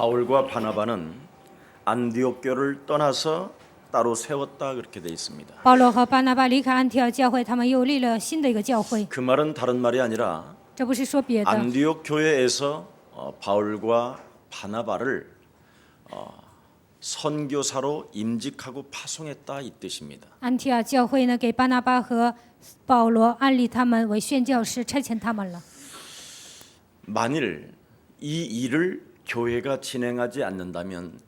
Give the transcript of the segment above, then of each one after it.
바울과 바나바는 안디옥 교를 떠나서 따로 세웠다 그렇게 돼 있습니다. 保罗和巴拿巴离开安提阿教会，他们又立了新的一个教会。 그 말은 다른 말이 아니라 这不是说别的， 안디옥 교회에서 바울과 바나바를 선교사로 임직하고 파송했다 이 뜻입니다. 安提阿教会呢，给巴拿巴和保罗安立他们为宣教师，差遣他们了。 만일 이 일을 교회가 진행하지 않는다면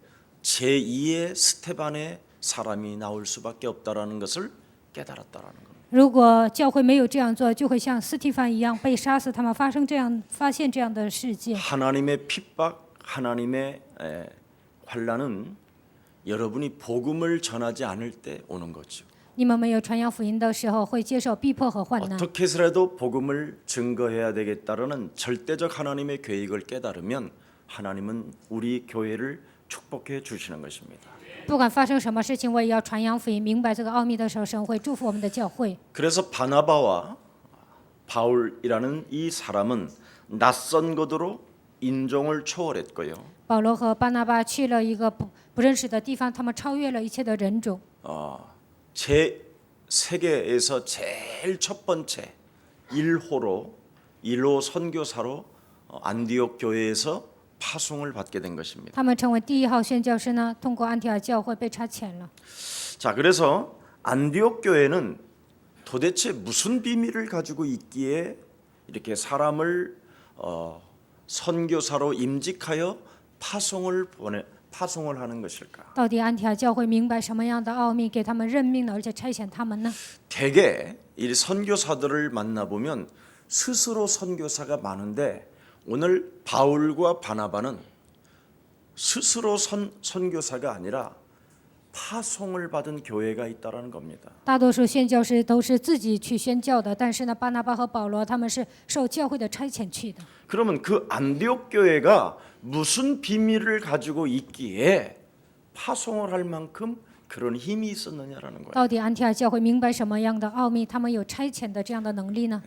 제2의 스테반의 사람이 나올 수밖에 없다라는 것을 깨달았다라는 겁니다. 如果教会没有这样做，就会像斯提凡一样被杀死。他们发现这样的事件。 하나님의 핍박, 하나님의 환난은 여러분이 복음을 전하지 않을 때 오는 거죠. 你们没有传扬福音的时候，会接受逼迫和患难。 어떻게 해서라도 복음을 증거해야 되겠다라는 절대적 하나님의 계획을 깨달으면 하나님은 우리 교회를 축복해 주시는 것입니다. 不管发生什么事情，我也要传扬福音。明白这个奥秘的时候，神会祝福我们的教会。 그래서 바나바와 바울이라는 이 사람은 낯선 곳으로 인종을 초월했고요. 保罗和巴拿巴去了一个不认识的地方，他们超越了一切的人种。 제 세계에서 제일 첫 번째 1호 선교사로 안디옥 교회에서 파송을 받게 된 것입니다. 他们成为第一号宣教师呢，通过安提阿教会被差遣了。 자, 그래서 안디옥 교회는 도대체 무슨 비밀을 가지고 있기에 이렇게 사람을 선교사로 임직하여 파송을 하는 것일까? 到底安提阿教会明白什么样的奥秘，给他们任命了，而且差遣他们呢？ 대개 이 선교사들을 만나보면 스스로 선교사가 많은데 오늘 바울과 바나바는 스스로 선교사가 아니라 파송을 받은 교회가 있다라는 겁니다. 大多数宣教师都是自己去宣教的，但是呢，巴拿巴和保罗他们是受教会的差遣去的。 그러면 그 안디옥 교회가 무슨 비밀을 가지고 있기에 파송을 할 만큼 그런 힘이 있었느냐라는 거예요. 到底安提阿教会明白什么样的奥秘，他们有差遣的这样的能力呢？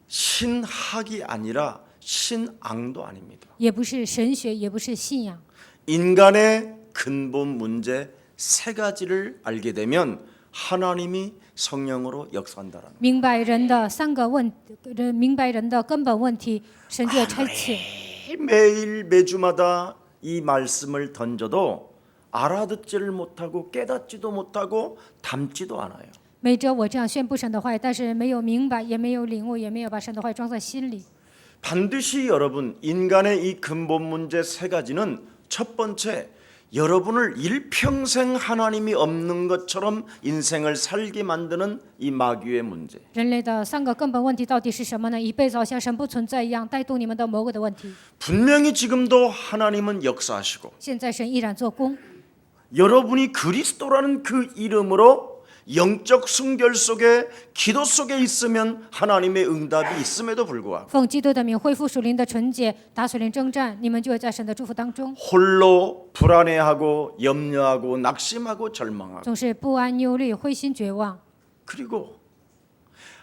신학이 아니라 신앙도 아닙니다. 也不是神学，也不是信仰。 인간의 근본 문제 세 가지를 알게 되면 하나님이 성령으로 역사한다라는 거예요. 明白人的根本问题，神就有差遣。 매일 매주마다 이 말씀을 던져도 알아듣지를 못하고 깨닫지도 못하고 담지도 않아요. 每周我这样宣布神的话语，但是没有明白，也没有领悟，也没有把神的话语装在心里。 반드시 여러분 인간의 이 근본 문제 세 가지는 첫 번째 여러분을 일평생 하나님이 없는 것처럼 인생을 살게 만드는 이 마귀의 문제. 人类的三个根本问题到底是什么呢？一辈子好像神不存在一样，带动你们的魔鬼的问题。 분명히 지금도 하나님은 역사하시고 现在神依然做工， 여러분이 그리스도라는 그 이름으로 영적 순결 속에 기도 속에 있으면 하나님의 응답이 있음에도 불구하고 奉基督的名恢复属灵的纯洁，打属灵征战，你们就会在神的祝福当中。 홀로 불안해하고 염려하고 낙심하고 절망하고 总是不安、忧虑、灰心、绝望。 그리고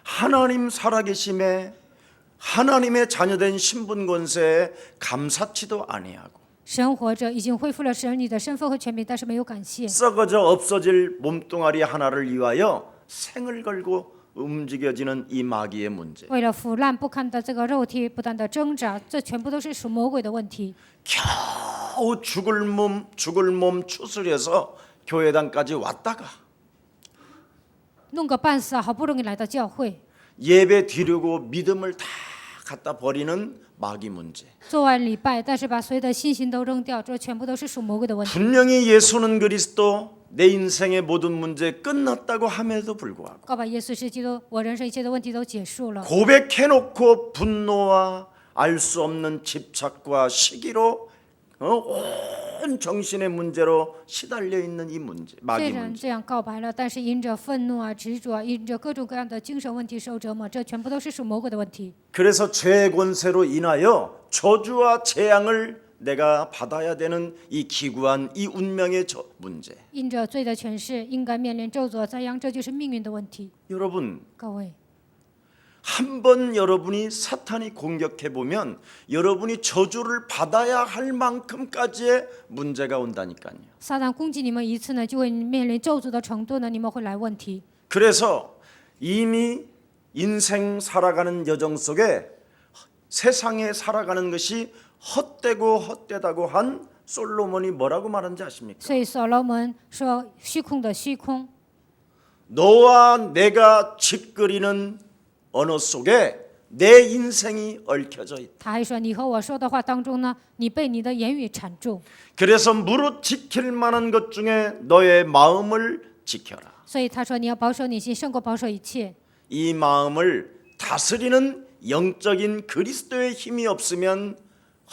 하나님 살아계심에 하나님의 자녀된 신분 권세에 감사치도 아니하고 神活着，已经恢复了神你的身份和权柄，但是没有感谢。 썩어져 없어질 몸뚱아리 하나를 위하여 생을 걸고 움직여지는 이 마귀의 문제. 为了腐烂不堪的这个肉体，不断的挣扎，这全部都是属魔鬼的问题。 겨우 죽을 몸 추스려서 교회당까지 왔다가 弄个半死，好不容易来到教会， 예배 드리고 믿음을 다 갖다 버리는 마귀 문제. 做完礼拜，但是把所有的信心都扔掉，这全部都是属魔鬼的问题。 분명히 예수는 그리스도 내 인생의 모든 문제 끝났다고 함에도 불구하고 告白耶稣是基督，我人生一切的问题都结束了。 고백해놓고 분노와 알 수 없는 집착과 시기로 온 정신의 문제로 시달려 있는 이 문제, 虽 마귀 然 문제. 这样告白了，但是因着愤怒啊、执着啊，因着各种各样的精神问题受折磨，这全部都是属魔鬼的问题。 그래서 죄의 권세로 인하여 저주와 재앙을 내가 받아야 되는 이 기구한 이 운명의 문제. 因着罪的权势，应该面临咒诅灾殃，这就是命运的问题。 여러분, 各位， 한번 여러분이 사탄이 공격해 보면 여러분이 저주를 받아야 할 만큼까지의 문제가 온다니까요. 撒旦攻击你们一次呢，就会面临咒诅的程度呢，你们会来问题。 그래서 이미 인생 살아가는 여정 속에 세상에 살아가는 것이 헛되고 헛되다고 한 솔로몬이 뭐라고 말하는지 아십니까? 所以所罗门说：“虚空的虚空， 너와 내가 짓거리는 언어 속에 내 인생이 얽혀져 있다. 他还说：“你和我说的话当中呢，你被你的言语缠住。 그래서 무릇 지킬 만한 것 중에 너의 마음을 지켜라. 所以他说：“你要保守你心，胜过保守一切。 이 마음을 다스리는 영적인 그리스도의 힘이 없으면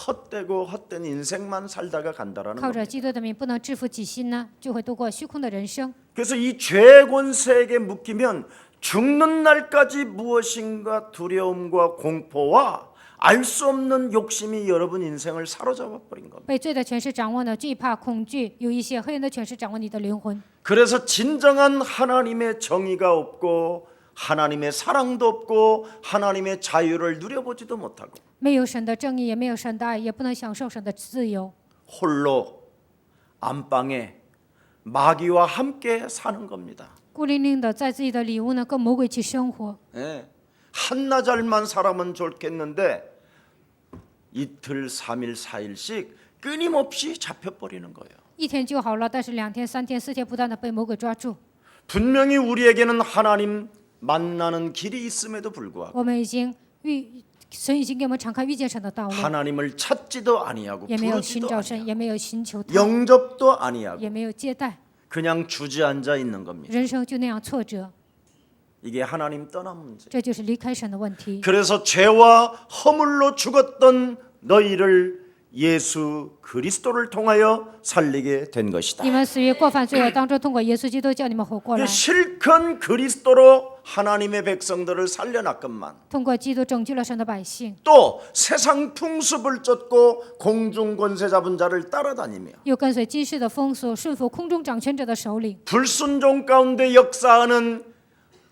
헛되고 헛된 인생만 살다가 간다라는 靠着 겁니다. 基督的名，不能制服己心呢，就会度过虚空的人生。 그래서 이 죄의 권세에게 묶이면 죽는 날까지 무엇인가 두려움과 공포와 알 수 없는 욕심이 여러분 인생을 사로잡아 버린 겁니다. 被罪的权势掌握呢，惧怕、恐惧，有一些黑暗的权势掌握你的灵魂。 그래서 진정한 하나님의 정의가 없고 하나님의 사랑도 없고 하나님의 자유를 누려보지도 못하고 没有神的正义，也没有神的爱，也不能享受神的自由， 홀로 안방에 마귀와 함께 사는 겁니다. 孤零零的在自己的礼物呢，跟魔鬼去生活。 예. 한나절만 살아면 좋겠는데 이틀, 3일, 4일씩 끊임없이 잡혀버리는 거예요. 一天就好了，但是2天、3天、4天不断的被魔鬼抓住。 분명히 우리에게는 하나님 만나는 길이 있음에도 불구하고 我们已经神已经给我们敞开遇见神的道路， 하나님을 찾지도 아니하고 也没有寻 부르지도 找神， 아니하고 也没有寻求他， 영접도 아니하고 也没有接待， 그냥 주저앉아 있는 겁니다. 人生就那样挫折， 이게 하나님 떠난 문제. 这就是离开神的问题。 그래서 죄와 허물로 죽었던 너희를 예수 그리스도를 통하여 살리게 된 것이다. 你们死于过犯罪恶当中，通过耶稣基督叫你们活过来， 실컷 그리스도로 하나님의 백성들을 살려놨건만 通过基督拯救了神的百姓， 또 세상 풍습을 쫓고 공중 권세 잡은 자를 따라다니며 又跟随今世的风俗，顺服空中掌权者的首领， 불순종 가운데 역사하는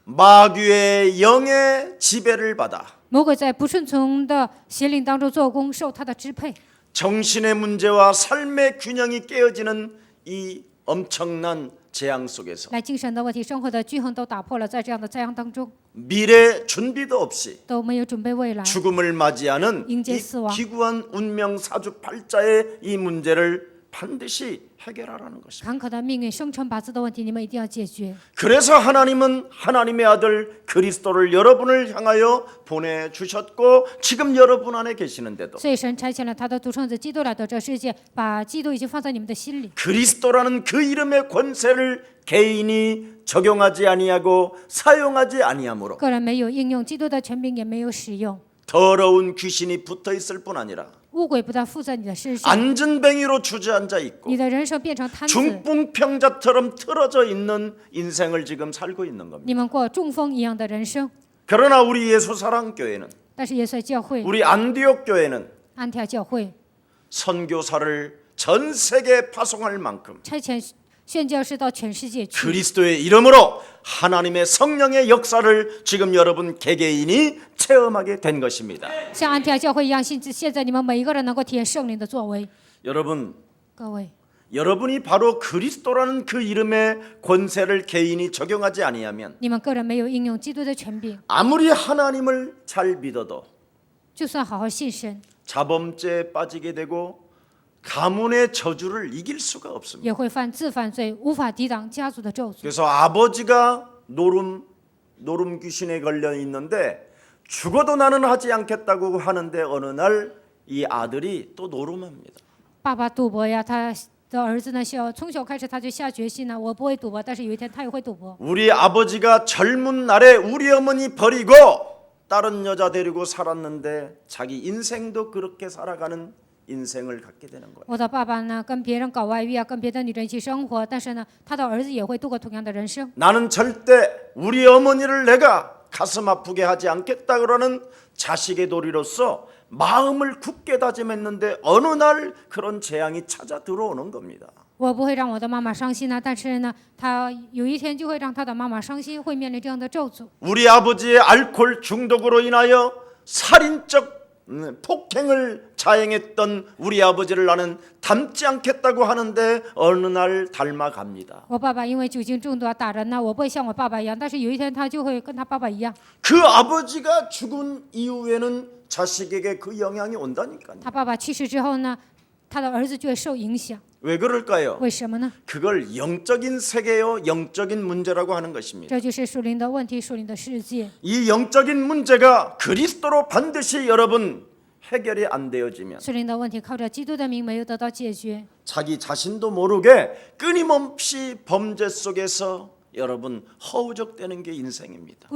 마귀의 영의 지배를 받아 魔鬼在不顺从的邪灵当中做工，受他的支配， 정신의 문제와 삶의 균형이 깨어지는 이 엄청난 재앙 속에서 来精神的问题、生活的均衡都打破了，在这样的灾殃当中， 미래 준비도 없이 都没有准备未来， 죽음을 맞이하는 이 인재스와 기구한 운명 사주팔자의 이 문제를 반드시 해결하라는 것입니다. 坎坷的命运、生辰八字的问题，你们一定要解决。 그래서 하나님은 하나님의 아들 그리스도를 여러분을 향하여 보내주셨고 지금 여러분 안에 계시는데도 所以神差遣了他的独生子基督来到这世界，把基督已经放在你们的心里。 그리스도라는 그 이름의 권세를 개인이 적용하지 아니하고 사용하지 아니하므로 个人没有应用基督的权柄，也没有使用， 더러운 귀신이 붙어있을 뿐 아니라 污鬼不但附在你的身上， 안전뱅이로 주저앉아 있고 你的人生变成贪子， 중풍병자처럼 틀어져 있는 인생을 지금 살고 있는 겁니다. 你们过中风一样的人生。 그러나 우리 예수사랑교회는 但是耶稣教会、 우리 안디옥 교회는 安提阿教会 선교사를 전 세계에 파송할 만큼 差遣宣教士到全世界去， 그리스도의 이름으로 하나님의 성령의 역사를 지금 여러분 개개인이 체험하게 된 것입니다. 像安提阿教会一样，现在你们每一个人能够体验圣灵的作为。 여러분, 各位， 여러분이 바로 그리스도라는 그 이름의 권세를 개인이 적용하지 아니하면 你们个人没有应用基督的权柄， 아무리 하나님을 잘 믿어도 就算好好信神， 자범죄에 빠지게 되고 가문의 저주를 이길 수가 없습니다. 也会自犯罪，无法抵挡家族的咒诅。 그래서 아버지가 노름 귀신에 걸려 있는데 죽어도 나는 하지 않겠다고 하는데 어느 날 이 아들이 또 노름합니다. 爸爸赌博呀，他的儿子呢，从小开始他就下决心呢，我不会赌博，但是有一天他也会赌博。 우리 아버지가 젊은 날에 우리 어머니 버리고 다른 여자 데리고 살았는데 자기 인생도 그렇게 살아가는 인생을 갖게 되는 거예요. 我的爸爸呢，跟别人搞外遇啊，跟别的女人一起生活，但是呢，他的儿子也会度过同样的人生。 나는 절대 우리 어머니를 내가 가슴 아프게 하지 않겠다 그러는 자식의 도리로서 마음을 굳게 다짐했는데 어느 날 그런 재앙이 찾아 들어오는 겁니다. 我不会让我的妈妈伤心呢，但是呢，他有一天就会让他的妈妈伤心，会面临这样的咒诅。 우리 아버지의 알코올 중독으로 인하여 살인적 폭행을 자행했던 우리 아버지를 나는 닮지 않겠다고 하는데 어느 날 닮아갑니다. 我爸爸因为酒精中毒打人呢，我不会像我爸爸一样，但是有一天他就会跟他爸爸一样。 그 아버지가 죽은 이후에는 자식에게 그 영향이 온다니까요. 他爸爸去世之后呢，他的儿子就会受影响。 왜 그럴까요? 为什么呢？ 그걸 영적인 세계요, 영적인 문제라고 하는 것입니다. 这就是属灵的问题，属灵的世界。 이 영적인 문제가 그리스도로 반드시 여러분 해결이 안 되어지면 属灵的问题靠着基督的名没有得到解决， 자기 자신도 모르게 끊임없이 범죄 속에서 여러분 허우적대는 게 인생입니다.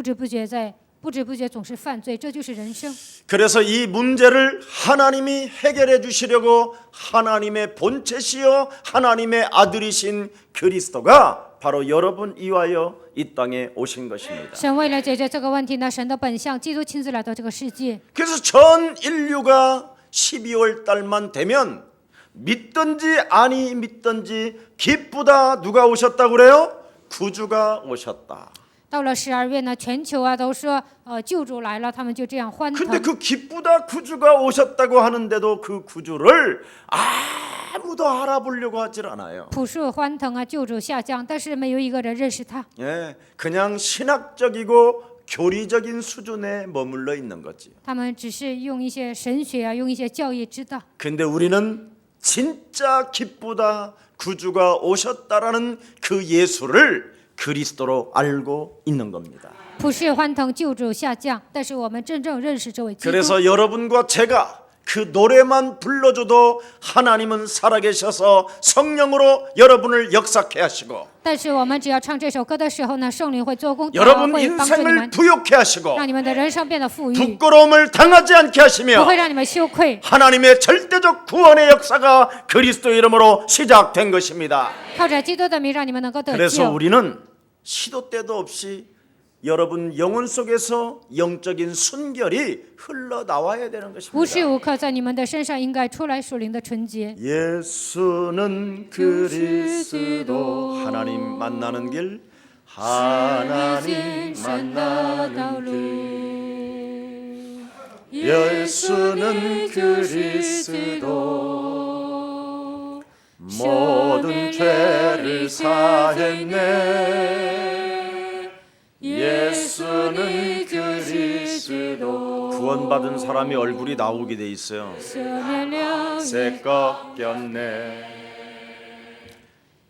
不知不觉总是犯罪，这就是人生。 그래서 이 문제를 하나님이 해결해 주시려고 하나님의 본체시여 하나님의 아들이신 그리스도가 바로 여러분 이하여 이 땅에 오신 것입니다. 神为了解决这个问题呢，神的本相基督亲自来到这个世界。 그래서 전 인류가 12월 달만 되면 믿든지 아니 믿든지 기쁘다. 누가 오셨다고 그래요? 구주가 오셨다. 到了12月呢，全球啊都说救主来了，他们就这样欢 근데 腾。 그 기쁘다 구주가 오셨다고 하는데도 그 구주를 아무도 알아보려고 하질 않아요. 朴树欢腾啊，救主下降，但是没有一个人认识他。 예, 그냥 신학적이고 교리적인 수준에 머물러 있는 거지. 他们只是用一些神学啊，用一些教义知道。 근데 우리는 진짜 기쁘다 구주가 오셨다라는 그 예수를 그리스도로 알고 있는 겁니다. 普世欢腾，救主下降，但是我们真正认识这位基督。 그래서 여러분과 제가 그 노래만 불러줘도 하나님은 살아계셔서 성령으로 여러분을 역사케 하시고 但是我们只要唱这首歌的时候呢，圣灵会做工，他 여러분 会帮助你 인생을 们， 부욕케 하시고 让你们的人生变得富裕， 부끄러움을 당하지 않게 不 하시며 会让你们羞愧。 하나님의 절대적 구원의 역사가 그리스도 이름으로 시작된 것입니다. 靠着基督的名，让你们能够得 그래서 救。 우리는 시도 때도 없이 여러분 영혼 속에서 영적인 순결이 흘러나와야 되는 无时 것입니다. 无刻在你们的身上应该出来属灵的纯洁。 예수는 그리스도 하나님 만나는 길 하나님 만나는 길 예수는 그리스도 모든 죄를 사했네 예수는 그리스도 구원받은 사람이 얼굴이 나오게 돼 있어요. 赦免了 새 꺾였네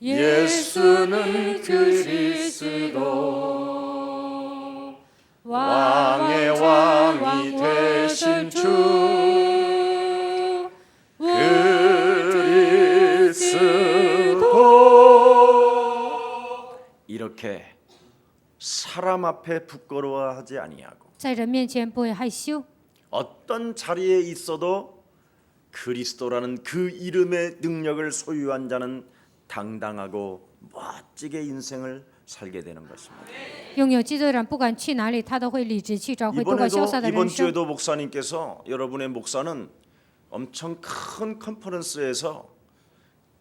예수는 그리스도 왕의 왕이 되신 주 그리스도 이렇게 사람 앞에 부끄러워하지 아니하고 在人面前不会害羞， 어떤 자리에 있어도 그리스도라는 그 이름의 능력을 소유한 자는 당당하고 멋지게 인생을 살게 되는 것입니다. 拥有基督的人，不管去哪里，他都会理直气壮，会度过潇洒的 이번 人生。 주에도 목사님께서 여러분의 목사는 엄청 큰 컨퍼런스에서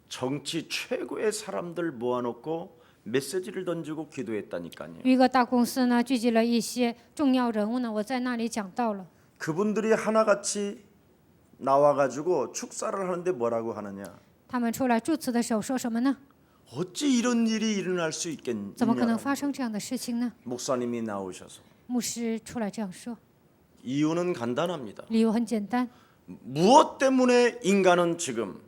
정치 최고의 사람들 모아놓고 메시지를 던지고 기도했다니까요. 一个大公司呢，聚集了一些重要人物呢，我在那里讲到了。 그분들이 하나같이 나와가지고 축사를 하는데 뭐라고 하느냐? 他们出来祝词的时候说什么呢？ 어찌 이런 일이 일어날 수 怎么可能 있겠냐? 发生这样的事情呢？ 목사님이 나오셔서 牧师出来这样说， 이유는 간단합니다. 理由很简单， 무엇 때문에 인간은 지금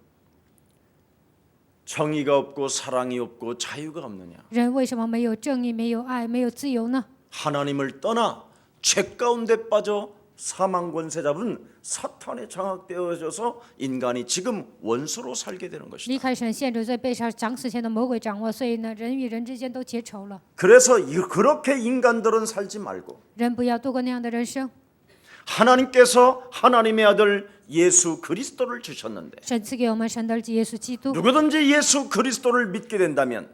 정의가 없고 사랑이 없고 자유가 없느냐? 人为什么没有正义、没有爱、没有自由呢？ 하나님을 떠나 죄 가운데 빠져 사망 권세 잡은 사탄에 장악되어져서 인간이 지금 원수로 살게 되는 离 것이다. 开神，限制罪，被掌死前的魔鬼掌握，所以呢，人与人之间都结仇了。 그래서 그렇게 인간들은 살지 말고 人不要度过那样的人生。 하나님께서 하나님의 아들 예수 그리스도를 주셨는데 神赐给我们神的儿子耶稣基督， 누구든지 예수 그리스도를 믿게 된다면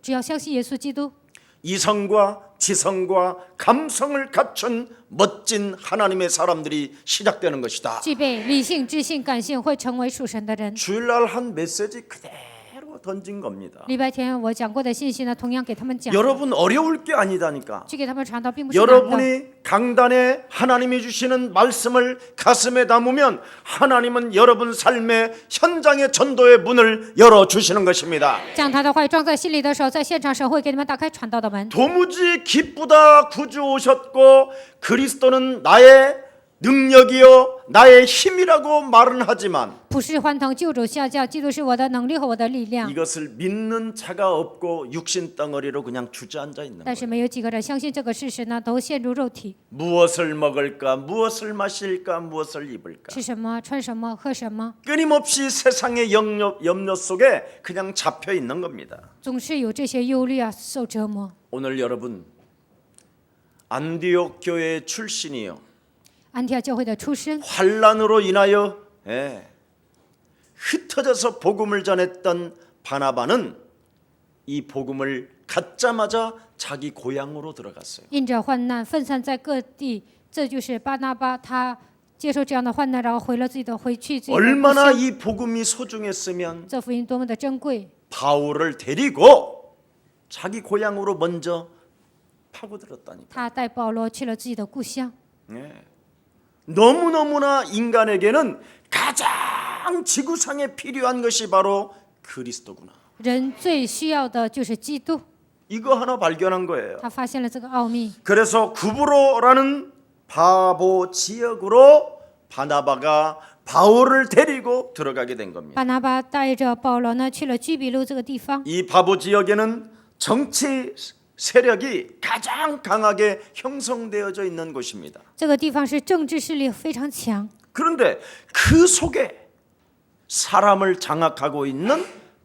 只要相信耶稣基督， 이성과 지성과 감성을 갖춘 멋진 하나님의 사람들이 시작되는 것이다. 具备理性、知性、感性，会成为属神的人。 주일날 한 메시지 그대로 던진 겁니다. 礼拜天我讲过的信息呢，同样给他们讲， 여러분 어려울 게 아니다니까. 去给他们传道，并不是难的。 여러분이 강단에 하나님이 주시는 말씀을 가슴에 담으면 하나님은 여러분 삶의 현장의 전도의 문을 열어주시는 것입니다. 将他的话语装在心里的时候，在现场神会给你们打开传道的门。 도무지 기쁘다 구주 오셨고 그리스도는 나의 능력이요 나의 힘이라고 말은 하지만 普世欢腾，救主下降，基督是我的能力和我的力量。 이것을 믿는 자가 없고 육신 덩어리로 그냥 주저앉아 있는 但 거예요. 是没有几个人相信这个事实呢，都陷入肉体， 무엇을 먹을까 무엇을 마실까 무엇을 입을까 吃什么、穿什么、喝什么， 끊임없이 세상의 염려 속에 그냥 잡혀 있는 겁니다. 总是有这些忧虑啊，受折磨。 오늘 여러분 안디옥 교회 출신이요 安提阿教会的出身， 환란으로 인하여 흩어져서 복음을 전했던 바나바는 이 복음을 갖자마자 자기 고향으로 들어갔어요. 因着患难分散在各地，这就是巴拿巴他接受这样的患难，然后回去自己的故 얼마나 乡。 이 복음이 소중했으면 这福音多么的珍贵， 바울을 데리고 자기 고향으로 먼저 파고들었다니까. 他带保罗去了自己的故乡。 너무너무나 인간에게는 가장 지구상에 필요한 것이 바로 그리스도구나. 人最需要的就是基督， 이거 하나 발견한 거예요. 他发现了这个奥秘。 그래서 구브로라는 바보 지역으로 바나바가 바울을 데리고 들어가게 된 겁니다. 巴拿巴带着保罗呢去了居比路这个地方。 이 바보 지역에는 정치 세력이 가장 강하게 형성되어져 있는 곳입니다. 这个地方是政治势力非常强， 그런데 그 속에 사람을 장악하고 있는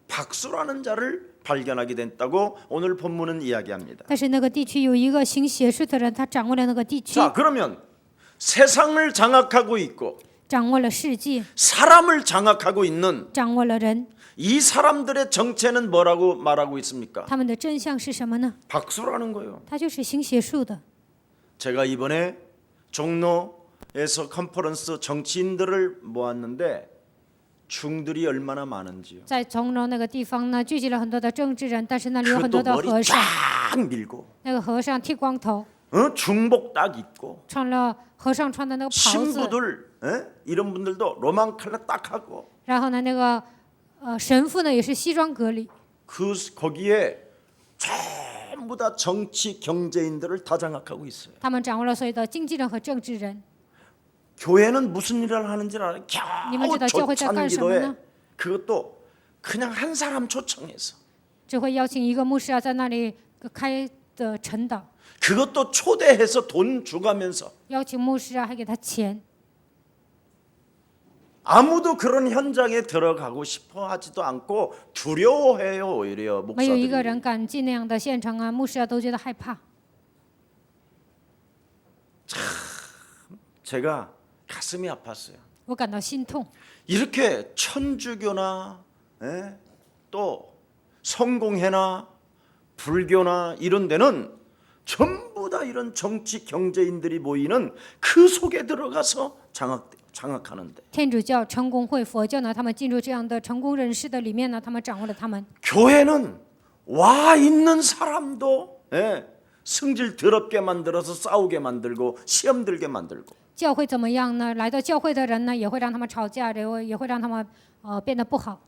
박수라는 자를 발견하게 됐다고 오늘 본문은 이야기합니다. 但是那个地区有一个行邪术的人，他掌握了那个地区， 자, 그러면 세상을 장악하고 있고 掌握了世界， 사람을 장악하고 있는 掌握了人， 이 사람들의 정체는 뭐라고 말하고 있습니까? 他们的真相是什么呢？ 박수라는 거예요. 他就是行邪术的。 제가 이번에 종로에서 컨퍼런스 정치인들을 모았는데 중들이 얼마나 많은지요. 在从容那个地方呢，聚集了很多的政治人，但是那里有很多 그것도 的 머리 和尚， 쫙 밀고 那个和尚剃光头， 중복 딱 입고 穿了和尚穿的那个袍子， 신부들 이런 분들도 로망 칼라 딱 하고 然后呢，那个神父呢也是西装革履， 거기에 전부 다 정치 경제인들을 다 장악하고 있어요. 他们掌握了所有的经纪人和政治人。 교회는 무슨 일을 하는지 알아요? 니만知道 겨우 教会在干什么 초창기도에 呢？ 그것도 그냥 한 사람 초청해서 只会邀请一个牧师啊，在那里开的晨祷， 그것도 초대해서 돈 주가면서 邀请牧师啊，还给他钱。 아무도 그런 현장에 들어가고 싶어 하지도 않고 두려워해요. 오히려 没有一个 목사들이. 人敢进那样的现场啊，牧师啊都觉得害怕。 제가 가슴이 아팠어요. 我感到心痛。 이렇게 천주교나 또 성공회나 불교나 이런 데는 전부 다 이런 정치 경제인들이 모이는 그 속에 들어가서 장악하는데 天主教、成功会、佛教呢，他们进入这样的成功人士的里面呢，他们掌握了他们。 교회는 와 있는 사람도 승질 더럽게 만들어서 싸우게 만들고 시험 들게 만들고 教会怎么样呢？来到教会的人呢，也会让他们吵架，也会让他们变得不好。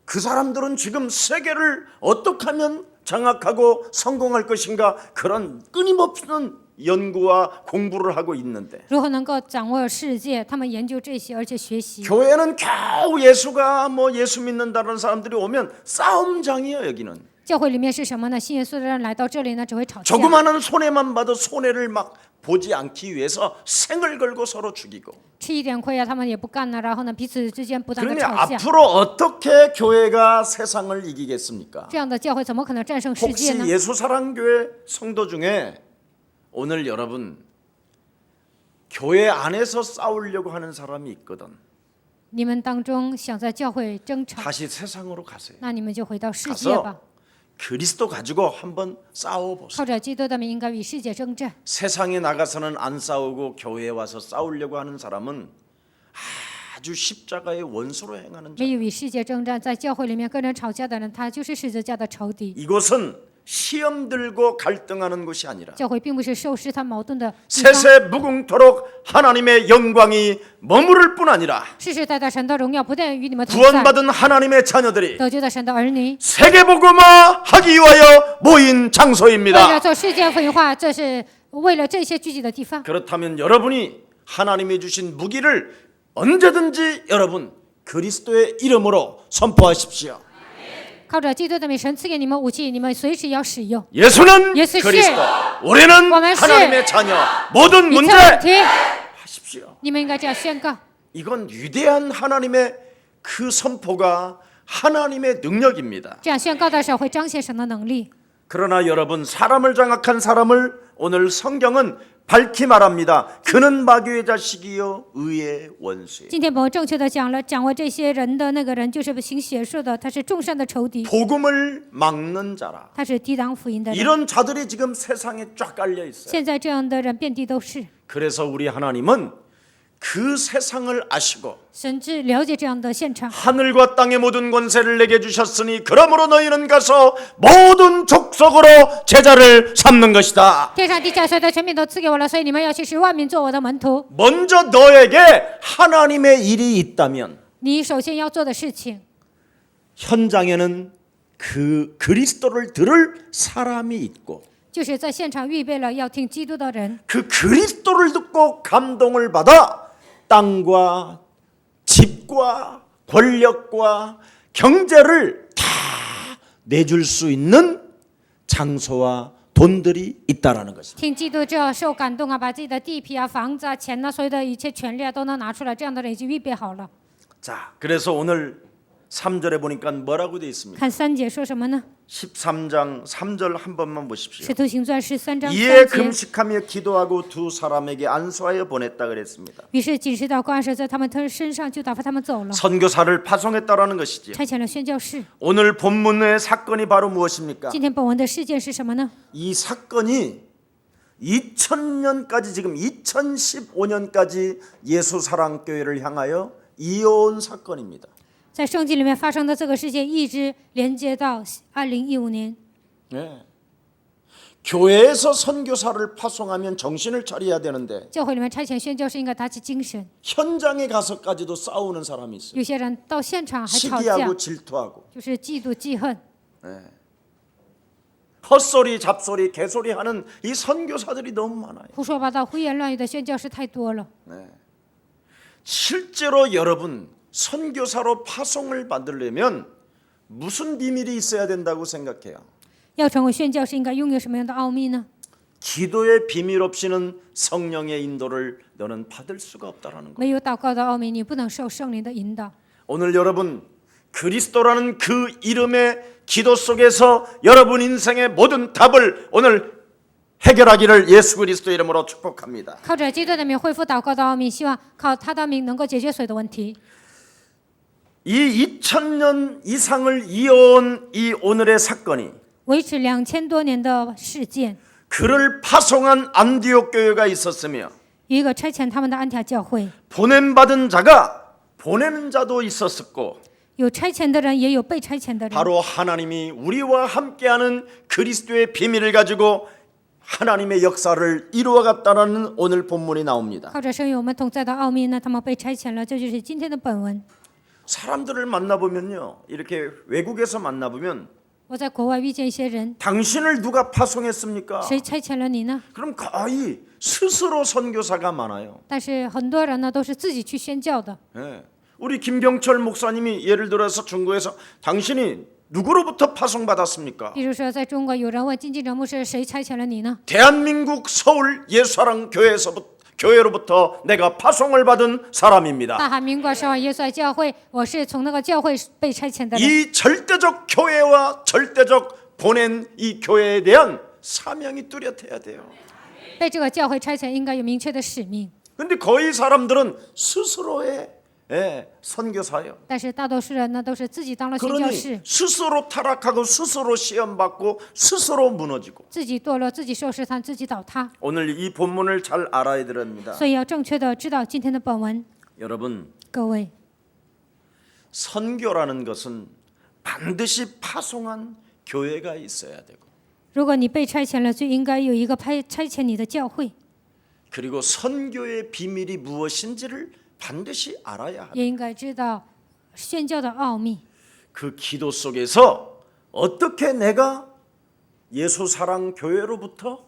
그 사람들은 지금 세계를 어떻게 하면 장악하고 성공할 것인가 그런 끊임없는 연구와 공부를 하고 있는데 如何能够掌握世界？他们研究这些，而且学习。 교회는 겨우 예수가 예수 믿는다는 사람들이 오면 싸움장이에요. 여기는 教会里面是什么呢？信耶稣的人来到这里呢，只会吵架。 조그마한 손해만 봐도 손해를 막 보지 않기 위해서 생을 걸고 서로 죽이고 吃一点亏啊，他们也不干了，然后呢，彼此之间不断的 그러니 吵架。 앞으로 어떻게 교회가 세상을 이기겠습니까? 这样的教会怎么可能战胜世界 혹시 呢？ 예수사랑교회 성도 중에 오늘 여러분 교회 안에서 싸우려고 하는 사람이 있거든. 你们当中想在教会争吵， 다시 세상으로 가세요. 那你们就回到世界吧。 가서 그리스도 가지고 한번 싸워보세요. 靠着基督的名，应该与世界征战。 세상에 나가서는 안 싸우고 교회에 와서 싸우려고 하는 사람은 아주 십자가의 원수로 행하는 자. 没有与世界征战，在教会里面跟人吵架的人，他就是十字架的仇敌。 이곳은 시험 들고 갈등하는 곳이 아니라 教会并不是受试探矛盾的地方， 세세무궁토록 하나님의 영광이 머무를 뿐 아니라 世世代代神的荣耀不但与你们同在， 구원받은 하나님의 자녀들이 得救的神的儿女， 세계복음화하기 위하여 모인 为了 장소입니다. 做世界福音化，这是为了这些聚集的地方。 그렇다면 여러분이 하나님이 주신 무기를 언제든지 여러분 그리스도의 이름으로 선포하십시오. 靠着基督的名，神赐给你们武器，你们随时要使用。 예수는 예수 씨. 그리스도, 우리는 我们是 하나님의 자녀. 모든 一 문제 切问题， 하십시오. 你们应该这样宣告。 이건 위대한 하나님의 그 선포가 하나님의 능력입니다. 这样宣告的时候会彰显神的能力。 그러나 여러분 사람을 장악한 사람을 오늘 성경은 밝히 말합니다. 그는 마귀의 자식이요 의의 원수예요. 今天我们正确的讲过这些人的那个人，就是行邪术的，他是众善的仇敌， 복음을 막는 자라. 他是抵挡福音的人。 이런 자들이 지금 세상에 쫙 깔려 있어요. 现在这样的人遍地都是。 그래서 우리 하나님은 그 세상을 아시고 神知了解这样的现场， 하늘과 땅의 모든 권세를 내게 주셨으니 그러므로 너희는 가서 모든 족속으로 제자를 삼는 것이다. 天上地下所有的权柄都赐给我了，所以你们要去使万民做我的门徒。 먼저 너에게 하나님의 일이 있다면 你首先要做的事情， 현장에는 그 그리스도를 들을 사람이 있고 就是在现场预备了要听基督的人， 그 그리스도를 듣고 감동을 받아 땅과 집과 권력과 경제를 다 내줄 수 있는 장소와 돈들이 있다라는 것입니다. 听基督之后受感动啊，把自己的地皮啊、房子啊、钱啊，所有的一切权利啊都能拿出来，这样的人已经预备好了。 자, 그래서 오늘 3절에 보니까 뭐라고 되어 있습니까? 看3节说什么呢？ 13장 3절 한 번만 보십시오. 使徒行传13章 이에 3节。 금식하며 기도하고 두 사람에게 안수하여 보냈다 그랬습니다. 于是禁食祷告按手在他们身上，就打发他们走了， 선교사를 파송했다라는 것이지요. 差遣了宣教士。 오늘 본문의 사건이 바로 무엇입니까? 今天本文的事件是什么呢？ 이 사건이 2000년까지 지금 2015년까지 예수사랑교회를 향하여 이어온 사건입니다. 在圣经里面发生的这个事件，一直连接到2015年。 네. 교회에서 선교사를 파송하면 정신을 차려야 되는데 教会里面差遣宣教士应该打起精神， 현장에 가서까지도 싸우는 사람이 있어요. 有些人到现场还吵架， 시기하고 질투하고 就是嫉妒记恨。 헛소리 잡소리 개소리 하는 이 선교사들이 너무 많아요. 胡说八道、胡言乱语的宣教士太多了。 실제로 여러분 선교사로 파송을 받으려면 무슨 비밀이 있어야 된다고 생각해요? 要成为宣教士，应该拥有什么样的奥秘呢？ 기도의 비밀 없이는 성령의 인도를 너는 받을 수가 없다라는 거예요. 没有祷告的奥秘，你不能受圣灵的引导。 오늘 여러분 그리스도라는 그 이름의 기도 속에서 여러분 인생의 모든 답을 오늘 해결하기를 예수 그리스도 이름으로 축복합니다. 靠着基督的名恢复祷告的奥秘，希望靠他的名能够解决所有的问题。 이 2000년 이상을 이어온 이 오늘의 사건이 维持2000多年的事件， 그를 파송한 안디옥 교회가 있었으며 有一个差遣他们的安提阿教会， 보냄받은 자가 보내는 자도 있었고 有差遣的人，也有被差遣的人。 바로 하나님이 우리와 함께하는 그리스도의 비밀을 가지고 하나님의 역사를 이루어갔다는 오늘 본문이 나옵니다. 靠着神与我们同在的奥秘呢，他们被差遣了，这就是今天的本文。 사람들을 만나보면요, 이렇게 외국에서 만나보면 我在国外遇见一些人， 당신을 누가 파송했습니까? 谁差遣了你呢？ 그럼 거의 스스로 선교사가 많아요. 但是很多人呢都是自己去宣教的。 예. 우리 김병철 목사님이 예를 들어서 중국에서 당신이 누구로부터 파송받았습니까? 比如说，在中国有人问金敬哲牧师，谁差遣了你呢？ 대한민국 서울 예수사랑 교회로부터 내가 파송을 받은 사람입니다. 大韩民国首尔耶稣爱教会，我是从那个教会被差遣的人。 이 절대적 교회와 절대적 보낸 이 교회에 대한 사명이 뚜렷해야 돼요. 被这个教会差遣，应该有明确的使命。 근데 거의 사람들은 스스로의 선교사예요. 但是大多数人呢，都是自己当了宣教 그러니 士， 스스로 타락하고 스스로 시험받고 스스로 무너지고 自己堕落，自己受试探，自己倒塌。 오늘 이 본문을 잘 알아야 됩니다. 所以要正确的知道今天的本文。 여러분, 各位， 선교라는 것은 반드시 파송한 교회가 있어야 되고, 如果你被差遣了，就应该有一个差遣你的教会， 그리고 선교의 비밀이 무엇인지를 반드시 알아야 합니다. 也应该知道宣教的奥秘。 그 기도 속에서 어떻게 내가 예수 사랑 교회로부터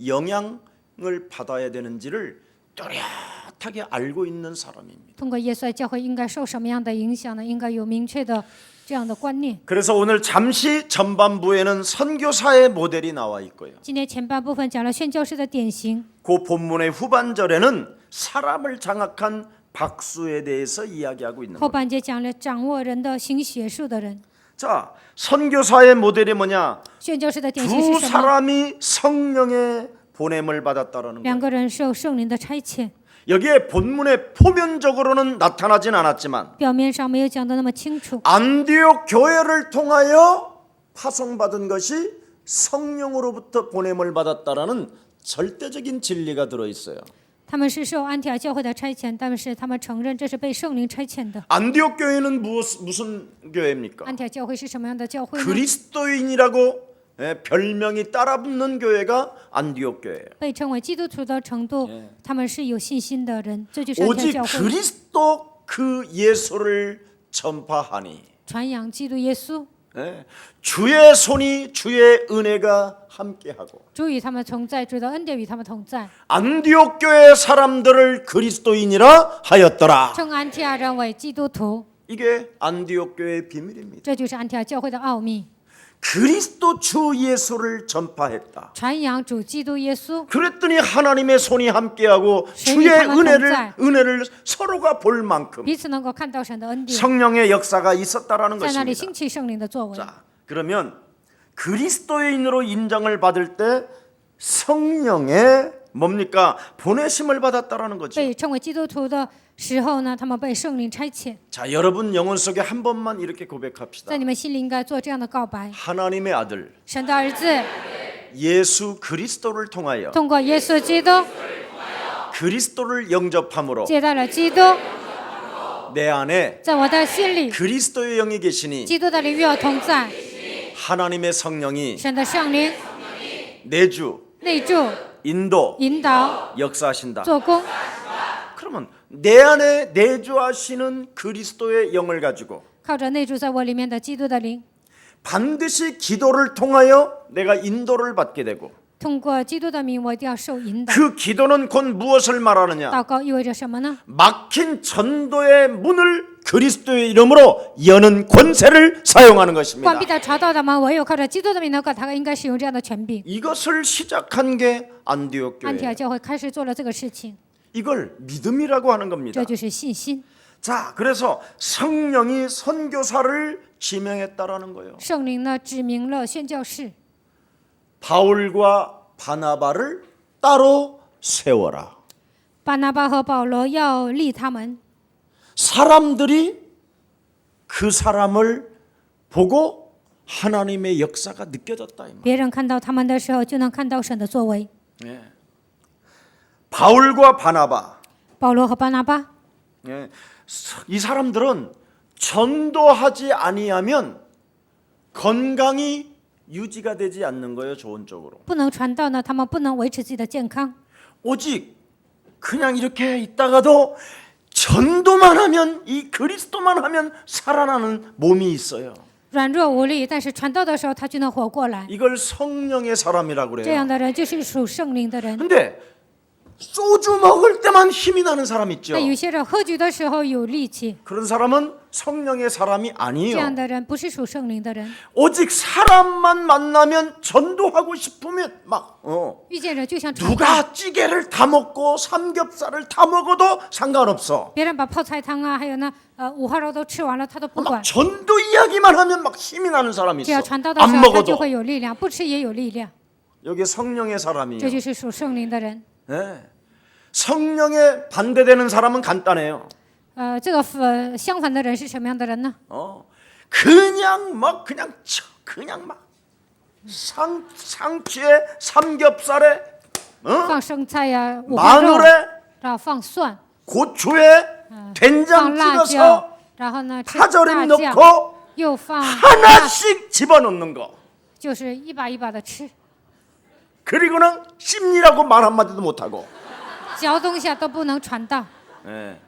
영향을 받아야 되는지를 뚜렷하게 알고 있는 사람입니다. 通过耶稣爱教会应该受什么样的影响呢？应该有明确的这样的观念。 그래서 오늘 잠시 전반부에는 선교사의 모델이 나와 있고요. 今天前半部分讲了宣教士的典型， 그 본문의 후반절에는 사람을 장악한 박수에 대해서 이야기하고 있는 后 겁니다. 半节讲了掌握人的行邪术的人。 자, 선교사의 모델이 뭐냐? 宣教士的典型 두 是什么？ 사람이 성령의 보냄을 받았다라는 两 거예요. 个人受圣灵的差遣， 여기에 본문에 표면적으로는 나타나진 않았지만 表面上没有讲的那么清楚。 안디옥 교회를 통하여 파송받은 것이 성령으로부터 보냄을 받았다라는 절대적인 진리가 들어 있어요. 他们是受安提阿教会的差遣，但是他们承认这是被圣灵差遣的。 안디옥 교회는 무슨 교회입니까? 安提阿教会是什么样的教会呢？ 그리스도인이라고 별명이 따라붙는 교회가 안디옥 교회예요. 被称为基督徒的程度，他们是有信心的人，这就是安提 오직 阿教会。 그리스도 그 예수를 전파하니, 传扬基督耶稣， 주의 손이 주의 은혜가 함께하고, 主与他们同在，主的恩典与他们同在。 안디옥 교회 사람들을 그리스도인이라 하였더라. 称安提阿人为基督徒， 이게 안디옥 교회의 비밀입니다. 这就是安提阿教会的奥秘。 그리스도 주 예수를 전파했다. 传扬主基督耶稣， 그랬더니 하나님의 손이 함께하고 주의 은혜를 서로가 볼 만큼 彼此能够看到神的恩典， 성령의 역사가 있었다라는 在那里 것입니다. 兴起圣灵的作为。 자, 그러면 그리스도인으로 인정을 받을 때 성령의 뭡니까? 보내심을 받았다라는 거죠. 被称为基督徒的时候呢，他们被圣灵差遣。 자, 여러분 영혼 속에 한 번만 이렇게 고백합시다. 在你们心里应该做这样的告白： 하나님의 아들 神的儿子 예수 그리스도를 통하여 通过耶稣基督 그리스도를 영접함으로 接待了基督， 내 안에 在我的心里， 그리스도의 영이 계시니 基督的灵与我同在， 하나님의 성령이 神的圣灵 내주, 内住、 인도, 引导、 역사하신다. 做工。 그러면 내 안에 내주하시는 그리스도의 영을 가지고 靠着内住在我里面的基督的灵， 반드시 기도를 통하여 내가 인도를 받게 되고 通过基督的名，我一定要受引导。 그 기도는 곧 무엇을 말하느냐? 祷告意味着什么呢？ 막힌 전도의 문을 그리스도의 이름으로 여는 권세를 사용하는 关 것입니다. 闭的传道的门，唯有靠着基督的名能够打开，应该使用这样的权柄。 이것을 시작한 게 안디옥 安提阿 교회예요. 教会开始做了这个事情， 이걸 믿음이라고 하는 겁니다. 这就是信心。 자, 그래서 성령이 선교사를 지명했다라는 거예요. 圣灵呢，指明了宣教士， 바울과 바나바를 따로 세워라. 巴拿巴和保罗要立他们， 사람들이 그 사람을 보고 하나님의 역사가 느껴졌다. 이 말. 别人看到他们的时候，就能看到神的作为。 예. 바울과 바나바, 保罗和巴拿巴， 예. 이 사람들은 전도하지 아니하면 건강이 유지가 되지 않는 거예요. 좋은 쪽으로. 不能传道呢，他们不能维持自己的健康。 오직 그냥 이렇게 있다가도 전도만 하면 이 그리스도만 하면 살아나는 몸이 있어요. 软弱无力，但是传道的时候他就能活过来。 이걸 성령의 사람이라고 这 그래요. 样的人就是属圣灵的人。 근데 소주 먹을 때만 힘이 나는 사람 있죠. 那有些人喝酒的时候有力气， 그런 사람은 성령의 사람이 这样 아니에요. 的人不是属圣灵的人。 오직 사람만 만나면 전도하고 싶으면 막 遇见人就想传道， 누가 찌개를 다 먹고 삼겹살을 다 먹어도 상관없어. 别人把泡菜汤啊，还有呢五花肉都吃完了，他都不管 막 。 전도 이야기만 하면 막 힘이 나는 사람이 只 있어. 要传道的 안 时候，他就 먹어도. 会有力量，不吃也有力量。 여기 성령의 这 사람이에요. 就是属圣灵的人。 네. 성령에 반대되는 사람은 간단해요. 这个相反的人是什么样的人呢？ 그냥 막 그냥 막 상추에 삼겹살에 放生菜呀、五花肉， 마늘에 然后放蒜， 고추에 放 된장 辣椒 찍어서 ，然后呢吃 파절임 大酱， 넣고 又放辣， 하나씩 집어넣는 거. 就是一把一把的吃， 그리고는 씹니라고 말 한마디도 못하고. 嚼东西都不能传道。 예.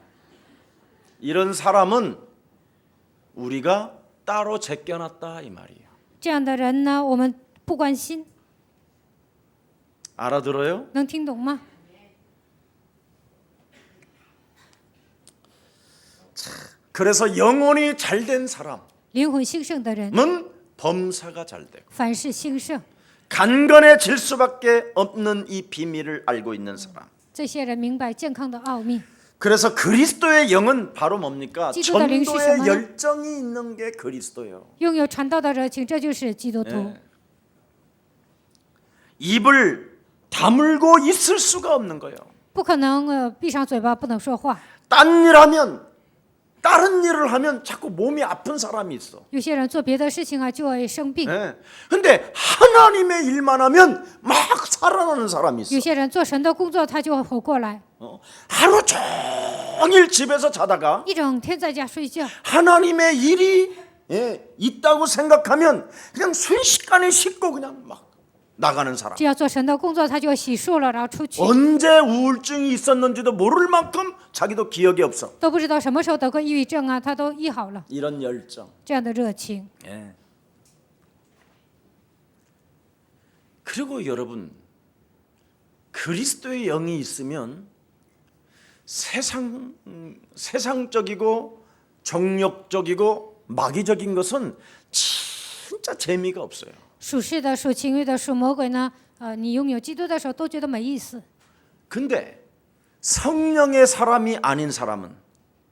이런 사람은 우리가 따로 제껴놨다 이 말이에요. 这样的人呢，我们不关心， 알아들어요? 能听懂吗？ 그래서 영혼이 잘된 사람은 灵魂兴盛的人， 범사가 잘 되고 凡事兴盛。 간건해질 수밖에 없는 이 비밀을 알고 있는 사람. 这些人明白健康的奥秘。 그래서 그리스도의 영은 바로 뭡니까? 기도의 영이 전도의 是什么呢? 열정이 있는 게 그리스도예요. 拥有传道的热情，这就是基督徒。 예. 입을 다물고 있을 수가 없는 거예요. 不可能闭上嘴巴不能说话。 딴 일하면 다른 일을 하면 자꾸 몸이 아픈 사람이 있어. 有些人做别的事情啊，就会生病； 예. 근데 하나님의 일만 하면 막 살아나는 사람이 있어. 有些人做神的工作，他就会活过来。 하루 종일 집에서 자다가 一整天在家睡觉， 하나님의 일이 있다고 생각하면 그냥 순식간에 씻고 그냥 막 나가는 사람. 只要做神的工作，他就洗漱了，然后出去， 언제 우울증이 있었는지도 모를 만큼 자기도 기억이 없어. 都不知道什么时候得过抑郁症啊，他都医好了。 이런 열정. 这样的热情， 예. 그리고 여러분 그리스도의 영이 있으면 세상적이고 정욕적이고 마귀적인 것은 진짜 재미가 없어요. 属世的、属情欲的、属魔鬼呢，你拥有基督的时候都觉得没意思。 근데 성령의 사람이 아닌 사람은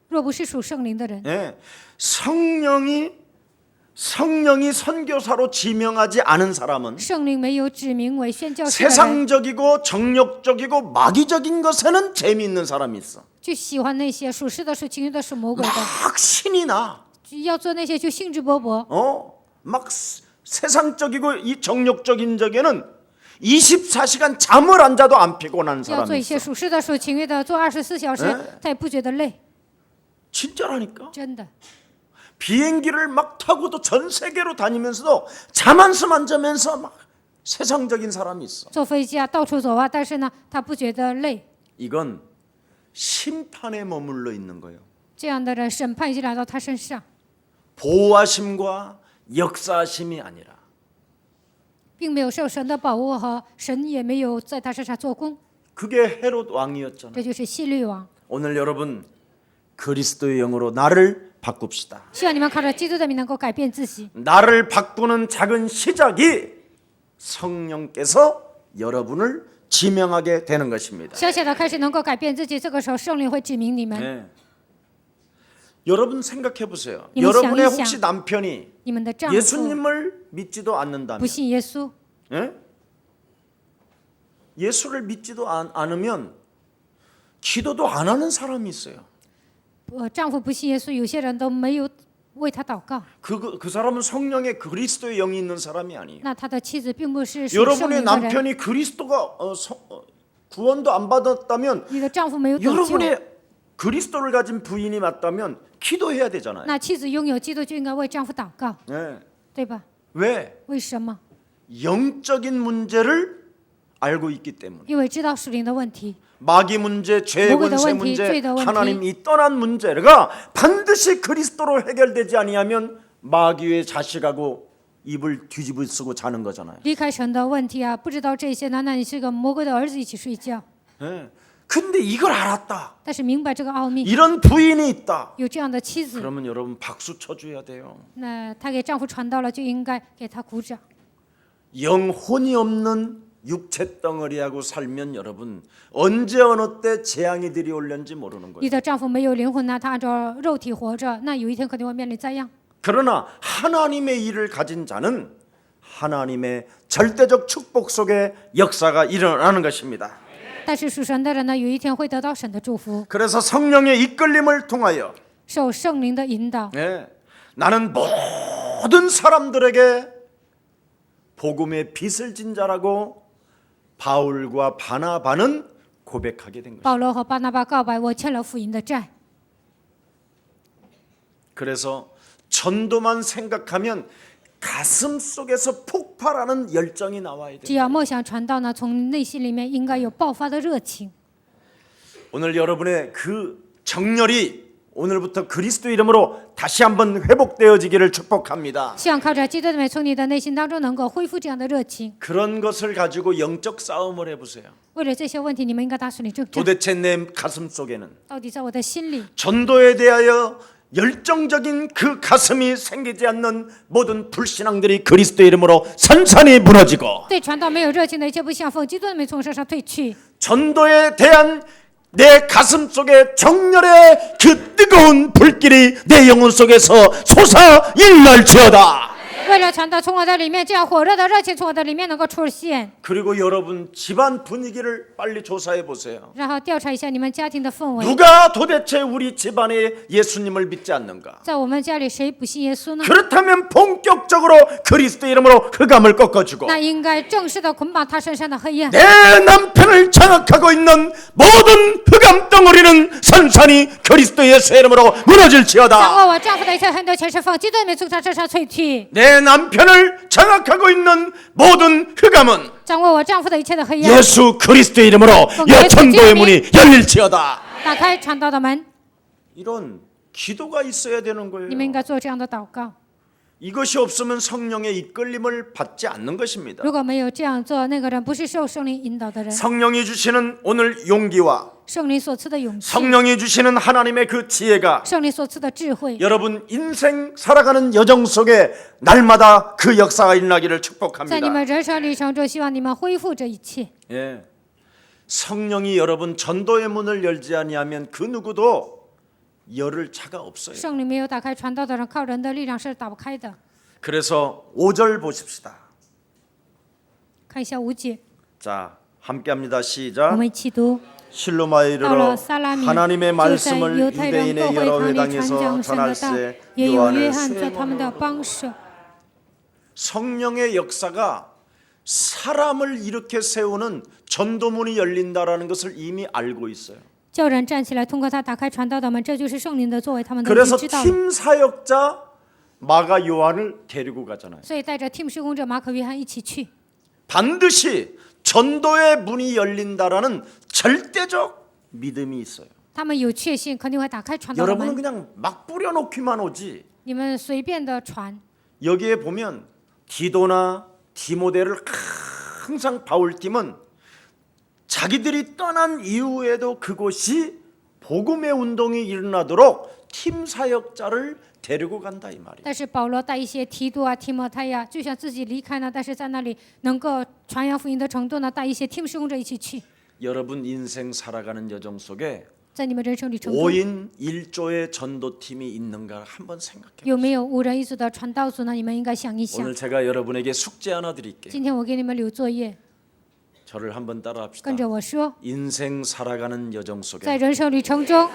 若不是属圣灵的人， 예, 성령이 선교사로 지명하지 않은 사람은 圣灵没有指明为宣教士的人， 세상적이고 정욕적이고 마귀적인 것에는 재미있는 사람이 있어. 就喜欢那些属世的、属情欲的、属魔鬼的， 막 신이 나. 要做那些就兴致勃勃。 막 세상적이고 이 정욕적인 적에는 24시간 잠을 안 자도 안 피곤한 要做 사람이 一些 있어. 属世的、属情欲的，做24小时，他也不觉得累， 진짜라니까. 真的。 비행기를 막 타고도 전 세계로 다니면서도 잠 한숨 안 자면서 막 세상적인 사람이 있어. 坐飞机啊，到处走啊，但是呢，他不觉得累。 이건 심판에 머물러 있는 거예요. 这样的人，审判已经来到他身上， 보호하심과 역사하심이 아니라 并没有受神的保护和神也没有在他身上做工。 그게 헤롯 왕이었잖아요. 这就是希律王。 오늘 여러분 그리스도의 영으로 나를 바꿉시다. 希望你们靠着基督的名能够改变自己。 나를 바꾸는 작은 시작이 성령께서 여러분을 지명하게 되는 것입니다. 小小的开始能够改变自己，这个时候圣灵会指明你们。 네. 여러분 생각해 보세요. 이모 여러분의想一想。 혹시 남편이 你们的丈夫 예수님을 믿지도 않는다면, 不信耶稣， 예? 예수를 믿지도 않으면 기도도 안 하는 사람이 있어요. 丈夫不信耶稣，有些人都没有为他祷告。 그 사람은 성령의 그리스도의 영이 있는 사람이 아니에요. 那他的妻子并不是属圣 여러분의 灵的人， 남편이 그리스도가 구원도 안 받았다면 你的丈夫没有得救， 여러분의 그리스도를 가진 부인이 맞다면 기도해야 되잖아요. 那妻子拥有基督就应该为丈夫祷告， 네. 对吧？ 왜? 为什么？ 영적인 문제를 알고 있기 때문에. 因为知道属灵的问题， 마귀 문제, 죄 목의 권세 원티, 문제, 죄의 원티. 하나님이 떠난 문제가 반드시 그리스도로 해결되지 아니하면 마귀의 자식하고 입을 뒤집어 쓰고 자는 거잖아요. 离开神的问题啊，不知道这些呢，那你是个魔鬼的儿子一起睡觉。 네. 근데 이걸 알았다. 但是明白这个奥秘， 이런 부인이 있다. 有这样的妻子， 그러면 여러분 박수 쳐줘야 돼요. 那她给丈夫传道了，就应该给他鼓掌。 영혼이 없는 육체 덩어리하고 살면 여러분 언제 어느 때 재앙이 들이올는지 모르는 거예요. 你的丈夫没有灵魂呢，他按照肉体活着，那有一天肯定会面临灾殃。 그러나 하나님의 일을 가진 자는 하나님의 절대적 축복 속에 역사가 일어나는 것입니다. 但是属神的人呢，有一天会得到神的祝福， 그래서 성령의 이끌림을 통하여 受圣灵的引导。 나는 모든 사람들에게 복음의 빛을 진 자라고 바울과 바나바는 고백하게 된 것입니다. 保罗和巴拿巴告白：“我欠了福音的债。” 그래서 전도만 생각하면 가슴 속에서 폭발하는 열정이 나와야 只 돼요. 要默想传道呢，从内心里面应该有爆发的热情。 오늘 여러분의 그 정열이 오늘부터 그리스도 이름으로 다시 한번 회복되어지기를 축복합니다. 希望靠着基督的美，从你的内心当中能够恢复这样的热情。 그런 것을 가지고 영적 싸움을 해보세요. 为了这些问题，你们应该打属灵征战。 도대체 내 가슴 속에는 到底在我的心里， 전도에 대하여 열정적인 그 가슴이 생기지 않는 모든 불신앙들이 그리스도 이름으로 산산이 무너지고 对传道没有热情的一切不信仰奉基督的名从身上退去。 전도에 대한 내 가슴 속에 정열의 그 뜨거운 불길이 내 영혼 속에서 솟아일날지어다. 为了传道，从我的里面这样火热的热情从我的里面能够出现。 그리고 여러분 집안 분위기를 빨리 조사해 보세요. 然后调查一下你们家庭的氛围， 누가 도대체 우리 집안에 예수님을 믿지 않는가? 在我们家里谁不信耶稣呢？ 그렇다면 본격적으로 그리스도 이름으로 흑암을 꺾어주고 那应该正式的捆绑他身上的黑暗。 내 남편을 장악하고 있는 모든 흑암 덩어리는 산산이 그리스도 예수의 이름으로 掌 무너질지어다. 握我丈夫的一切很多全是奉基督的名从他身上退去。 내 남편을 장악하고 있는 모든 흑암은 掌握我丈夫的一切的黑暗， 예수 그리스도의 이름으로 여 천도의 문이 열릴지어다. 打开传道的门。 이런 기도가 있어야 되는 거예요. 你们应该做这样的祷告。 이것이 없으면 성령의 이끌림을 받지 않는 것입니다. 如果没有这样做，那个人不是受圣灵引导的人。 성령이 주시는 오늘 용기와 圣灵所赐的勇气， 성령이 주시는 하나님의 그 지혜가 圣灵所赐的智慧， 여러분 인생 살아가는 여정 속에 날마다 그 역사가 일어나기를 在你 축복합니다. 们人生旅程中，希望你们恢复这一切。 예. 성령이 여러분 전도의 문을 열지 아니하면 그 누구도 열을 차가 없어요. 圣灵没有打开传道的人，靠人的力量是打不开的。 그래서 5절 보십시다. 看一下5节， 자, 함께합니다. 我 시작. 们一起读。 실로마에 이르러到了撒拉米， 하나님의 就在 말씀을 犹太人 유대인의 各会 여러 堂里传 회당에서 讲神 전할 的道， 때 也有约 요한을 翰做他们的 쇠帮手。 성령의 역사가 사람을 이렇게 세우는 전도문이 열린다라는 것을 이미 알고 있어요. 叫人站起来，通过他打开传道的门，这就是圣灵的作为，他们都已 그래서 经知道了。 팀 사역자 마가 요한을 데리고 가잖아요. 所以带着 team 施工者马可约翰一起去， 반드시 전도의 문이 열린다라는 절대적 믿음이 있어요. 他们有确信肯定会打开传道的 여러분은 门。 그냥 막 뿌려놓기만 오지. 你们随便的传， 여기에 보면 디도나 디모데를 항상 바울팀은 자기들이 떠난 이후에도 그곳이 복음의 운동이 일어나도록 팀 사역자를 데리고 간다 이 말이에요. 但是保罗带一些提督啊、提摩太呀，就像自己离开呢，但是在那里能够传扬福音的程度呢，带一些 team 施工者一起去。 여러분 인생 살아가는 여정 속에 在你们人生旅程中， 5인 1조의 전도팀이 있는가 한번 생각해 有没有5人1组的传道组呢？你们应该想一想。 오늘 제가 여러분에게 숙제 하나 드릴게요. 今天我给你们留作业， 저를 한번 따라합시다. 跟着我说， 인생 살아가는 여정 在 속에 人生旅程中，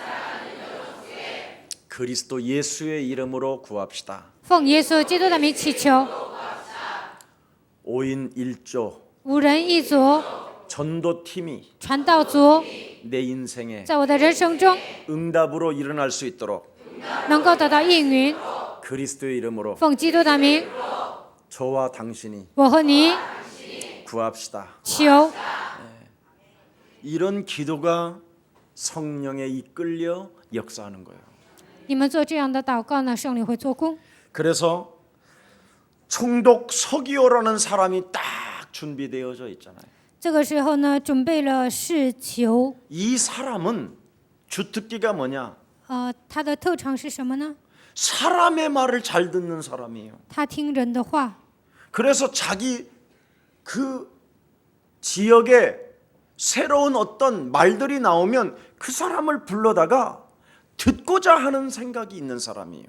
그리스도 예수의 이름으로 구합시다. 奉耶稣基督的名祈求， 5인 1조 5人1组 전도팀이 传道组， 내 인생에 在我的人生中 응답으로 일어날 수 있도록 能够得到应允。 그리스도의 이름으로 奉基督的名， 저와 당신이 我和你 구합시다. 求， 이런 기도가 성령에 이끌려 역사하는 거예요. 你们做这样的祷告呢，圣灵会做工。 그래서 총독 서기오라는 사람이 딱 준비되어져 있잖아요. 这个时候呢，准备了侍囚， 이 사람은 주특기가 뭐냐? 他的特长是什么呢？ 사람의 말을 잘 듣는 사람이에요. 他听人的话， 그래서 자기 그 지역에 새로운 어떤 말들이 나오면 그 사람을 불러다가 듣고자 하는 생각이 있는 사람이에요.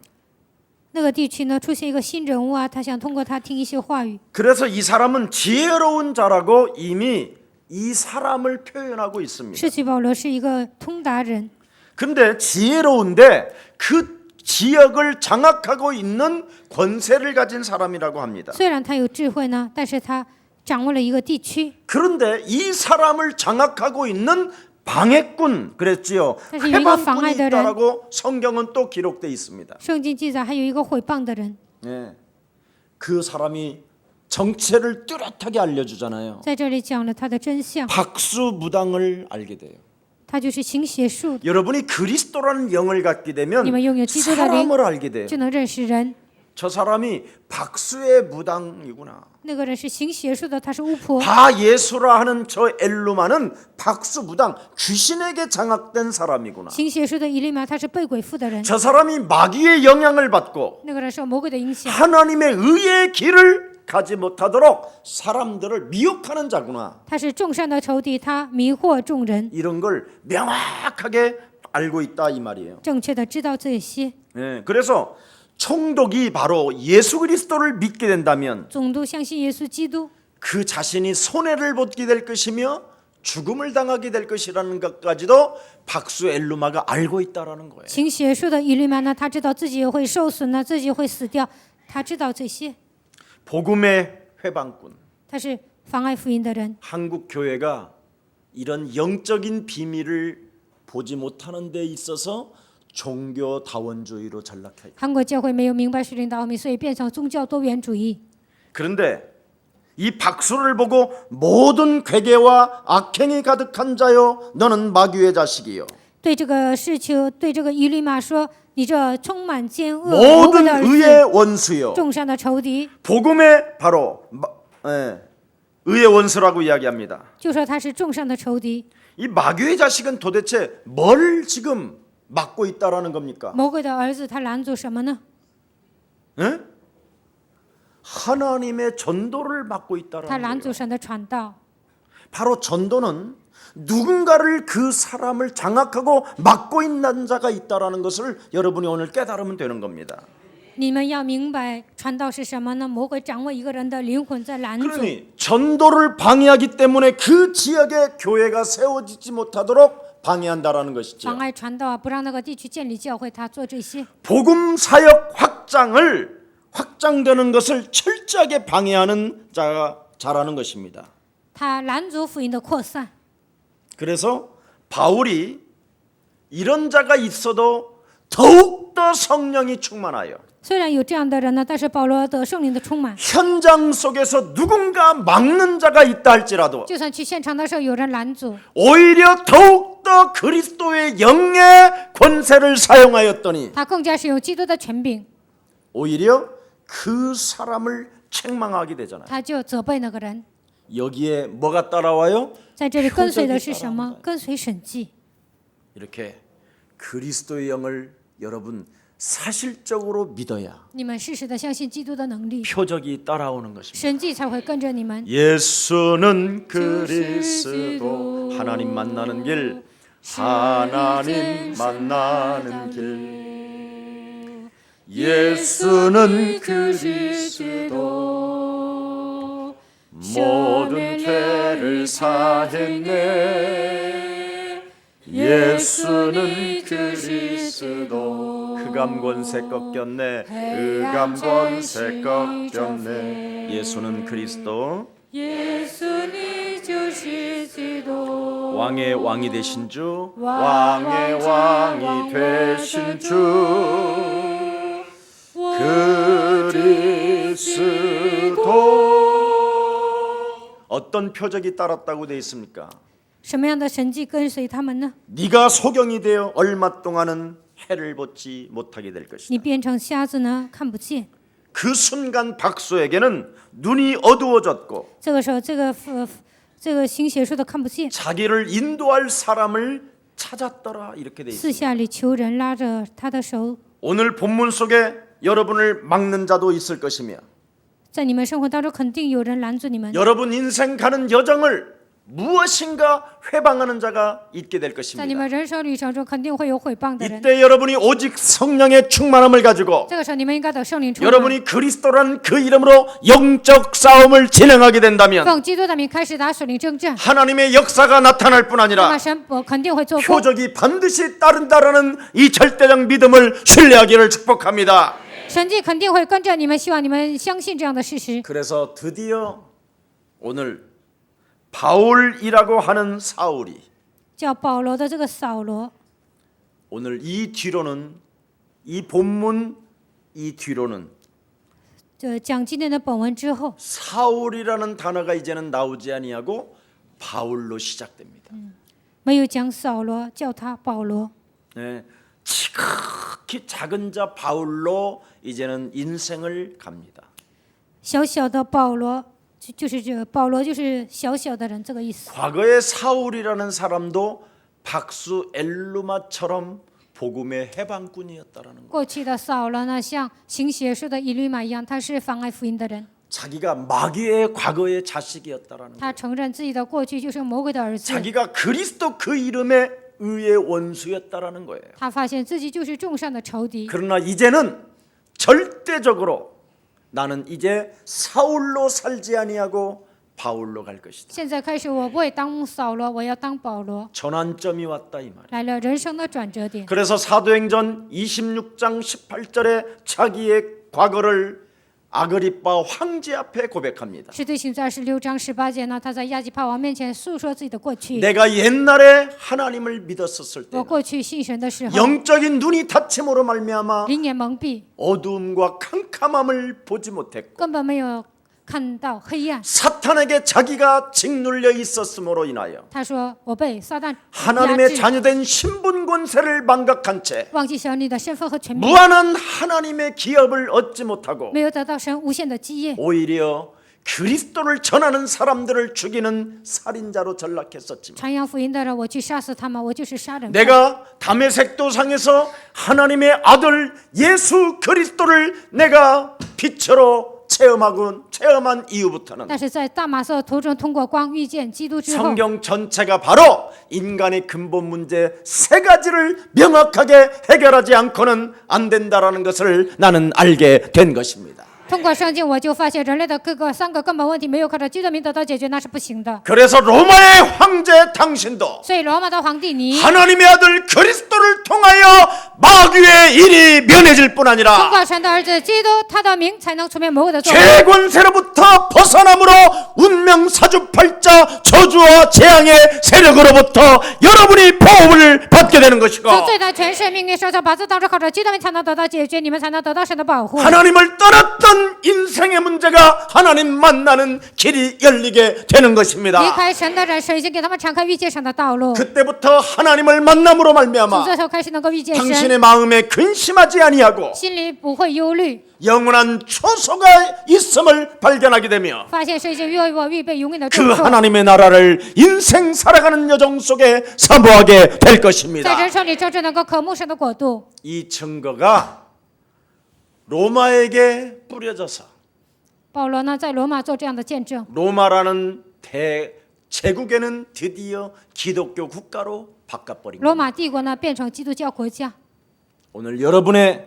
那个地区呢出现一个新人物啊，他想通过他听一些话语， 그래서 이 사람은 지혜로운 자라고 이미 이 사람을 표현하고 있습니다. 士气保罗是一个通达人， 근데 지혜로운데 그 지역을 장악하고 있는 권세를 가진 사람이라고 합니다. 虽然他有智慧呢，但是他掌握了一个地区， 그런데 이 사람을 장악하고 있는 방해꾼 그랬지요. 但是有一个妨 회방꾼이 碍的人， 있다라고 성경은 또 기록되어 있습니다. 圣经记载还有一个毁谤的人， 예. 그 사람이 정체를 뚜렷하게 알려주잖아요. 在这里讲了他的真相， 박수무당을 알게 돼요. 他就是行邪术的。 여러분이 그리스도라는 영을 갖게 되면 你们拥有基督的灵， 사람을 알게 돼요. 就能认识人。 저 사람이 박수의 무당이구나. 那个人是行邪术的，他是巫婆。 바 예수라 하는 저 엘루마는 박수 무당 귀신에게 장악된 사람이구나. 行邪术的以利马，他是被鬼附的人。 저 사람이 마귀의 영향을 받고 那个人受魔鬼的影响， 하나님의 의의 길을 가지 못하도록 사람들을 미혹하는 자구나. 他是众善的仇敌，他迷惑众人。 이런 걸 명확하게 알고 있다 이 말이에요. 正确的知道这些， 예, 그래서 총독이 바로 예수 그리스도를 믿게 된다면 总督相信耶稣基督， 그 자신이 손해를 보게 될 것이며 죽음을 당하게 될 것이라는 것까지도 박수 엘루마가 알고 있다라는 거예요. 行邪术的以利马呢，他知道自己也会受损呢，自己会死掉，他知道这些， 복음의 회방꾼. 他是妨碍福音的人。 한국 교회가 이런 영적인 비밀을 보지 못하는 데 있어서 종교다원주의로 전락해 있다. 韩国教会没有明白属灵的奥秘，所以变成宗教多元主义。 그런데 이 박수를 보고 모든 괴계와 악행이 가득한 자여 너는 마귀의 자식이요 对这个事情，对这个以利马说：“你这充满奸恶、魔鬼 모든 的儿 의의 子， 원수요. 众善的仇敌。 복음의 바로 의의 원수라고 이야기합니다. 就说他是众善的仇敌。 이 마귀의 자식은 도대체 뭘 지금 막고 있다라는 겁니까? 魔鬼的儿子，他拦阻什么呢？ 예? 하나님의 전도를 막고 他 있다라는 拦 거예요. 阻神的传道。 바로 전도는 누군가를 그 사람을 장악하고 막고 있는 자가 있다라는 것을 여러분이 오늘 깨달으면 되는 겁니다. 你们要明白，传道是什么呢？魔鬼掌握一个人的灵魂，在拦阻。 그러니 전도를 방해하기 때문에 그 지역에 교회가 세워지지 못하도록 방해한다라는 것이죠. 妨碍传道啊，不让那个地区建立教会，他做这些。 복음 사역 확장되는 것을 철저하게 방해하는 자라는 것입니다. 他拦阻福音的扩散。 그래서 바울이 이런 자가 있어도 더욱더 성령이 충만하여 虽然有这样的人呢，但是保罗得圣灵的充满。 현장 속에서 누군가 막는 자가 있다 할지라도 就算去现场的时候有人拦阻， 오히려 더욱더 그리스도의 영의 권세를 사용하였더니 他更加使用基督的权柄， 오히려 그 사람을 책망하게 되잖아요. 他就责备那个人。 여기에 뭐가 따라와요? 在这里跟随的是什么？跟随审计。 이렇게 그리스도의 영을 여러분 사실적으로 믿어야 你们事实的相信基督的能力， 표적이 따라오는 것입니다. 神迹才会跟着你们。 예수는 그리스도 하나님 만나는 길 하나님 만나는 길 예수는 그리스도 모든 죄를 사했네 예수는 그리스도 흑암권세 꺾였네 흑암권세 꺾였네 예수는 그리스도 耶稣，你就是基督， 왕의 왕이 되신 주 왕의 왕이 되신 주 그리스도 어떤 표적이 따랐다고 되어 있습니까? 什么样的神迹跟随他们呢？ 네가 소경이 되어 얼마 동안은 해를 보지 못하게 될 것이다. 你变成瞎子呢，看不见。 그 순간 박수에게는 눈이 어두워졌고 这个时候，这个行邪术的看不见， 자기를 인도할 사람을 찾았더라 이렇게 돼 있습니다. 四下里求人拉着他的手。 오늘 본문 속에 여러분을 막는 자도 있을 것이며 在你们生活当中，肯定有人拦住你们。 여러분 인생 가는 여정을 무엇인가 회방하는 자가 있게 될 在你 것입니다. 们人生旅程中，肯定会有毁谤的人。 이때 여러분이 오직 성령의 충만함을 가지고 这个时候，你们应该得圣灵充满， 여러분이 그리스도라는 그 이름으로 영적 싸움을 진행하게 된다면 奉基督的名开始打属灵征战。 하나님의 역사가 나타날 뿐 那么 아니라 神肯定会做工， 표적이 반드시 따른다라는 이 절대적 믿음을 신뢰하기를 축복합니다. 神迹肯定会跟着你们。希望你们相信这样的事实。 그래서 드디어 오늘 바울이라고 하는 사울이 叫保罗的这个扫罗， 오늘 이 뒤로는 이 본문 이 뒤로는 就讲今天的本文之后， 사울이라는 단어가 이제는 나오지 아니하고 바울로 시작됩니다. 没有讲扫罗，叫他保罗。 네, 지극히 작은 자 바울로 이제는 인생을 갑니다. 小小的保罗，就是这个保罗就是小小的人这个意思。 과거의 사울이라는 사람도 박수 엘루마처럼 복음의 해방꾼이었다라는 거. 过去的扫罗呢，像行邪术的以律玛一样，他是妨碍福音的人。 자기가 마귀의 과거의 자식이었다라는 거. 他承认自己的过去就是魔鬼的儿子。 자기가 그리스도 그 이름의 의의 원수였다라는 거예요. 他发现自己就是众善的仇敌。 그러나 이제는 절대적으로 나는 이제 사울로 살지 아니하고 바울로 갈 것이다. 现在开始，我不会当扫罗，我要当保罗。 전환점이 왔다 이 말이에요. 来了人生的转折点。 그래서 사도행전 26장 18절에 자기의 과거를 아그리빠 황제 앞에 고백합니다. 使徒行传26章18节呢，他在亚基帕王面前诉说自己的过去。 내가 옛날에 하나님을 믿었었을 때 我过去信神的时候， 영적인 눈이 닫힘으로 말미암아 灵眼蒙蔽， 어두움과 캄캄함을 보지 못했고 根本没有看到黑暗。 사탄에게 자기가 짓눌려 있었으므로 인하여 他说：“我被撒旦压 하나님의 制， 자녀된 신분 권세를 망각한 채 忘记小你的身份和权柄， 무한한 하나님의 기업을 얻지 못하고 没有得到神无限的基业， 오히려 그리스도를 전하는 사람들을 죽이는 살인자로 전락했었지만 传扬福音的人，我去殺死他们，我就是杀人犯。 내가 다메섹 도상에서 하나님의 아들 예수 그리스도를 내가 빛으로 체험한 이후부터는 但是在大马色途中通过光遇见基督之后， 성경 전체가 바로 인간의 근본 문제 세 가지를 명확하게 해결하지 않고는 안 된다라는 것을 나는 알게 된 것입니다. 通过圣经，我就发现人类的三个根本问题没有靠着基督名得到解决，那是不行的。 그래서 로마의 황제 당신도 所以罗马的皇帝你， 하나님의 아들 그리스도를 통하여 마귀의 일이 면해질 뿐 通 아니라 过神的儿子基督，他的名才能除灭魔鬼的作为。 죄권세로부터 벗어남으로 운명 사주팔자 저주와 재앙의 세력으로부터 여러분이 보호를 받게 되는 것이고 从罪的权势命运受到把这当中靠着基督名才能得到解决，你们才能得到神的保护。 하나님을 떠났던 인생의 문제가 하나님 만나는 길이 열리게 되는 离 것입니다. 开神的人，神已经给他们敞开遇见神的道路。 그때부터 하나님을 만남으로 从 말미암아 这时候开始能够遇见神， 당신의 마음에 근심하지 아니하고 心里不会忧虑， 영원한 초소가 있음을 발견하게 되며 发现神已经为我预备永远的 그 祝福。 하나님의 나라를 인생 살아가는 여정 속에 사모하게 될 在 것입니다. 人生里真正能够渴慕神的国度。 이 증거가 로마에게 뿌려져서 保罗呢，在罗马做这样的见证， 로마라는 제국에는 드디어 기독교 국가로 바꿔버린 罗 겁니다. 马帝国呢变成基督教国家。 오늘 여러분의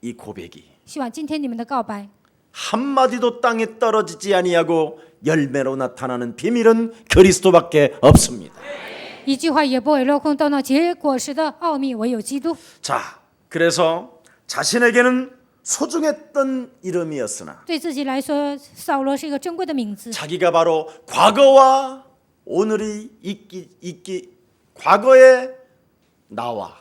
이 고백이 希望今天你们的告白， 한마디도 땅에 떨어지지 아니하고 열매로 나타나는 비밀은 그리스도밖에 없습니다. 一句话也不会落空，都能结果实的奥秘唯有基督。 자, 그래서 자신에게는 소중했던 이름이었으나 对自己来说，扫罗是一个珍贵的名字， 자기가 바로 과거와 오늘이 있기 과거의 나와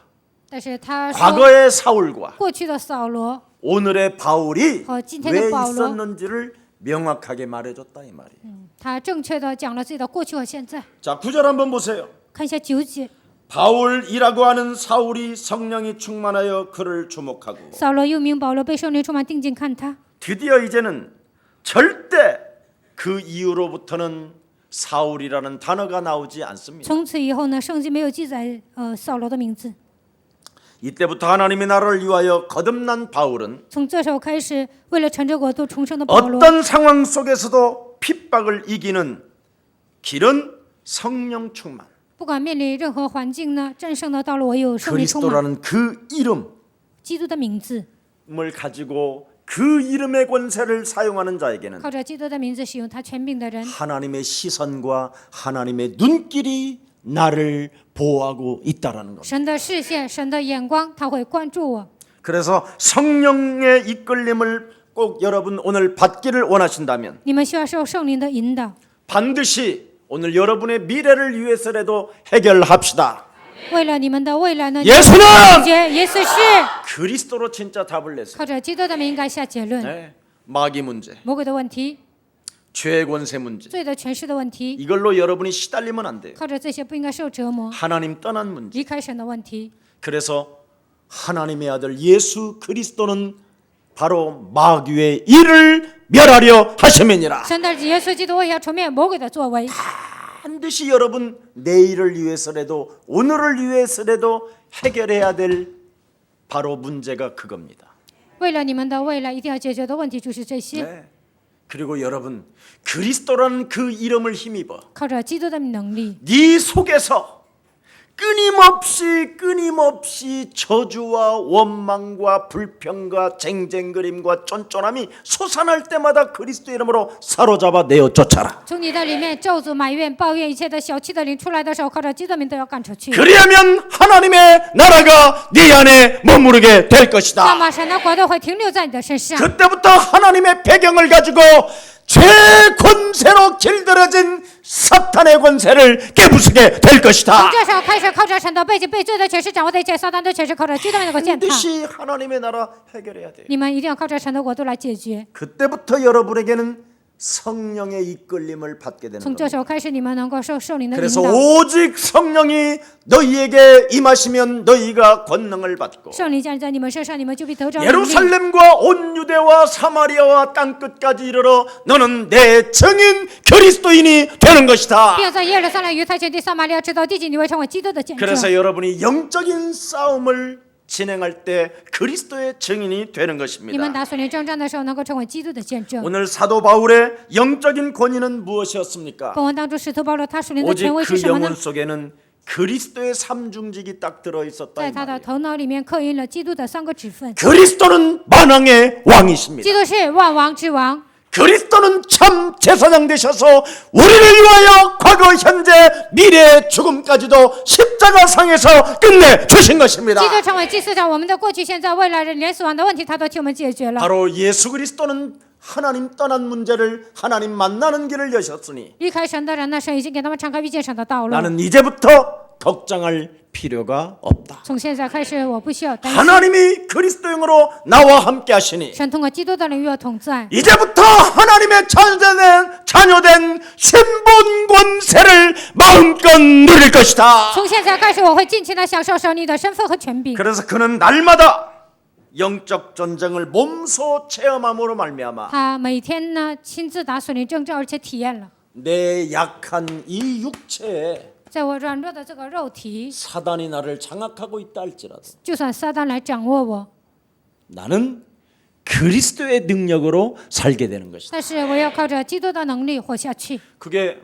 但是他说 과거의 사울과 过去的扫罗 오늘의 바울이今 왜 天的保罗 있었는지를 명확하게 말해줬다 이 말이에요. 他正确的讲了自己的过去和现在。 자, 9절 한번 보세요. 看一下9节， 바울이라고 하는 사울이 성령이 충만하여 그를 주목하고 扫罗又名保罗，被圣灵充满，定睛看他。 드디어 이제는 절대 그 이후로부터는 사울이라는 단어가 나오지 않습니다. 从此以后呢，圣经没有记载扫罗的名字。 이때부터 하나님의 나라를 위하여 거듭난 바울은 从这时候开始，为了成就国度重生的保罗， 어떤 상황 속에서도 핍박을 이기는 길은 성령 충만 不管面临任何环境呢，战胜的道路唯有圣灵充满。 그리스도라는 그 이름을 基督的名字， 가지고 그 이름의 권세를 사용하는 자에게는 靠着基督的名字使用他权柄的人， 하나님의 시선과 하나님의 눈길이 나를 보호하고 있다라는 겁니다. 神的视线、神的眼光，他会关注我。 그래서 성령의 이끌림을 꼭 여러분 오늘 받기를 원하신다면 你们需要受圣灵的引导， 반드시 오늘 여러분의 미래를 위해서라도 해결합시다. 为了你们的未来呢， 예수는 解决耶稣是 그리스도로 진짜 답을 내세요. 靠着基督的名该下结论。 네. 마귀 문제, 魔鬼的问题、 죄의 권세 문제, 罪的权势的问题， 이걸로 여러분이 시달리면 안 돼요. 靠着这些不应该受折磨。 하나님 떠난 문제. 离开神的问题， 그래서 하나님의 아들 예수 그리스도는 바로 마귀의 일을 멸하려 하심이니라. 神的耶稣基督为要除灭魔鬼的作为， 반드시 여러분 내일을 위해서라도 오늘을 위해서라도 해결해야 될 바로 문제가 그겁니다. 为了你们的未来一定要解决的问题就是这些。 네. 그리고 여러분 그리스도라는 그 이름을 힘입어 靠着基督的能力， 네 속에서 끊임없이 저주와 원망과 불평과 쟁쟁그림과 쫀쫀함이 솟아날 때마다 그리스도 이름으로 사로잡아 내어 쫓아라. 从你的里面咒诅、埋怨、抱怨一切的小气的灵出来的时候，靠着基督的名都要赶出去。 그리하면 하나님의 나라가 네 안에 머무르게 될 那 것이다. 么神的国度会停留在你的身上。 그때부터 하나님의 배경을 가지고 최권세로 길들여진 사탄의 권세를 깨부수게 될 从 것이다. 这时候开始，靠着神的背景、被罪的权势掌握的一切，撒旦的权势靠着基督的能够践踏。 반드시 하나님의 나라 해결해야 돼요. 你们一定要靠着神的国度来解决。 그때부터 여러분에게는 성령의 이끌림을 받게 되는 从 겁니다. 这时候开始，你们能够受圣灵的引 그래서 导。 오직 성령이 너희에게 임하시면 너희가 권능을 받고 圣灵降临在你们身上，你们就必得着能力。 예루살렘과 온 유대와 사마리아와 땅끝까지 이르러 너는 내 증인 그리스도인이 되는 것이다. 并在耶路撒冷、犹太全地、撒玛利亚直到地极，你会成为基督的见证。 그래서 여러분이 영적인 싸움을 진행할 때 그리스도의 증인이 되는 你们 것입니다. 打属灵征战的时候，能够成为基督的见证。 오늘 사도 바울의 영적인 권위는 무엇이었습니까? 本文当中，使徒保罗他属灵的 오직 权威是 그 什么呢 영혼 ？ 속에는 그리스도의 삼중직이 딱 들어 있었다. 在他的头脑里面刻印了基督的三个职分。 그리스도는 만왕의 왕이십니다. 基督是万王之王， 그리스도는 참 제사장 되셔서 우리를 위하여 과거, 현재, 미래의 죽음까지도 십자가상에서 끝내 주신 것입니다. 基督成为祭司长，我们的过去、现在、未来人连死亡的问题，他都替我们解决了。 바로 예수 그리스도는 하나님 떠난 문제를 하나님 만나는 길을 여셨으니 离开神的人呢，神已经给他们敞开遇见神的道路。 나는 이제부터 걱정할 필요가 없다. 从现在开始，我不需要担心。 하나님이 그리스도 영으로 나와 함께 하시니 神通过基督的灵与我同在。 이제부터 하나님의 자녀된 신분 권세를 마음껏 누릴 것이다. 从现在开始，我会尽情的享受神你的身份和权柄。 그래서 그는 날마다 영적 전쟁을 몸소 체험함으로 말미암아 他每天呢亲自打属灵征战，而且体验了。 내 약한 이 육체에 在我软弱的这个肉体， 사단이 나를 장악하고 있다 할지라도 就算撒旦来掌握我， 나는 그리스도의 능력으로 살게 되는 것이다. 但是我要靠着基督的能力活下去。 그게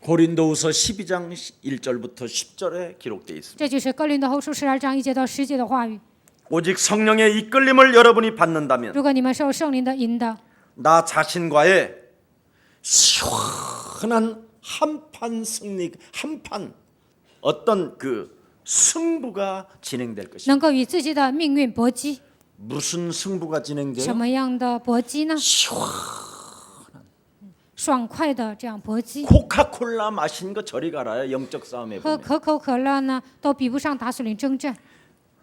고린도후서 12장 1절부터 10절에 기록되어 있습니다. 这就是哥林多后书12章1节到10节的话语。 오직 성령의 이끌림을 여러분이 받는다면 如果你们受圣灵的引导， 나 자신과의 시원한 한판 승리, 한판 어떤 그 승부가 진행될 것입니다. 能够与自己的命运搏击。 무슨 승부가 什 진행돼요? 么样的搏击呢？ 시원 爽快的这样搏击。 코카콜라 마신 거 저리 가라요. 영적 싸움에 喝 보면. 可口可乐呢，都比不上打属灵征战。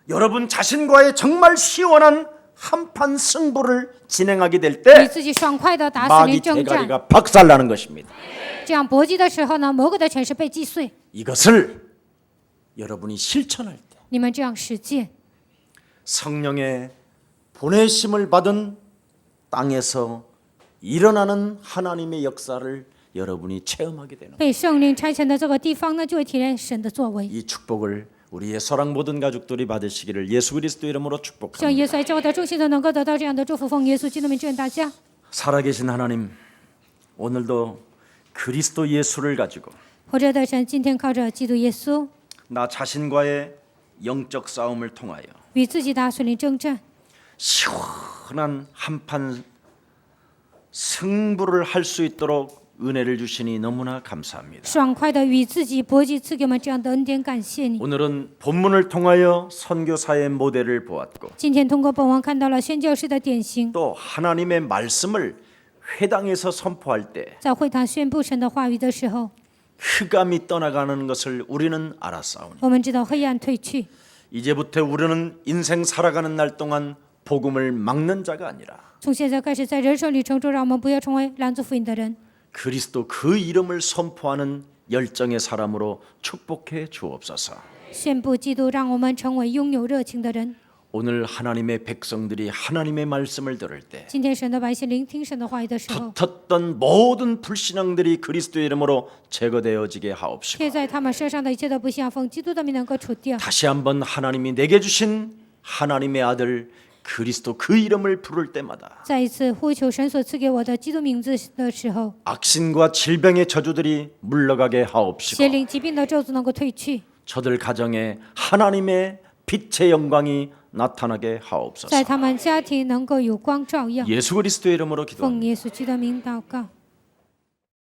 여러분 자신과의 정말 시원한 한판 승부를 진행하게 될 与 때 自己爽快的打属 마귀 灵征战， 대가리가 박살나는 것입니다. 这样搏击的时候呢，魔鬼的权势被击碎。 이것을 여러분이 실천할 때 你们这样实践， 성령의 보내심을 받은 땅에서 일어나는 하나님의 역사를 여러분이 체험하게 되는 被圣灵差遣的这个地方呢，就会体验神的作为。 이 축복을 우리의 사랑 모든 가족들이 받으시기를 예수 그리스도 이름으로 希望 축복합니다. 耶稣爱教会的众信徒能够得到这样的祝福，奉耶稣基督名祝愿大家。 살아계신 하나님, 오늘도 그리스도 예수를 가지고 活着的神今天靠着基督耶稣， 나 자신과의 영적 싸움을 통하여 与自己打属灵征战， 시원한 한판 승부를 할 수 있도록 은혜를 주시니 너무나 감사합니다. 爽快的与自己搏击，赐给我们这样的恩典，感谢你。 오늘은 본문을 통하여 선교사의 모델을 보았고 今天通过本文看到了宣教士的典型， 또 하나님의 말씀을 회당에서 선포할 때 在会堂宣布神的话语的时候， 흑암이 떠나가는 것을 우리는 알았사오니 我们知道黑暗退去， 이제부터 우리는 인생 살아가는 날 동안 복음을 막는 자가 아니라 从现在开始，在人生旅程中，让我们不要成为拦阻福音的人， 그리스도 그 이름을 선포하는 열정의 사람으로 축복해 주옵소서. 宣布基督，让我们成为拥有热情的人。 오늘 하나님의 백성들이 하나님의 말씀을 들을 때 今天神的百姓聆听神的话语的时候， 흩었던 모든 불신앙들이 그리스도의 이름으로 제거되어지게 하옵시고 贴在他们身上的一切的不信奉基督的名能够除掉。 다시 한번 하나님이 내게 주신 하나님의 아들 그리스도 그 이름을 부를 때마다 再一次呼求神所赐给我的基督名字的时候， 악신과 질병의 저주들이 물러가게 하옵시고 邪灵疾病的咒诅能够退去， 저들 가정에 하나님의 빛의 영광이 나타나게 在 하옵소서. 他们家庭能够有光照耀。 예수 그리스도의 이름으로 奉 기도합니다. 耶稣基督的名祷告。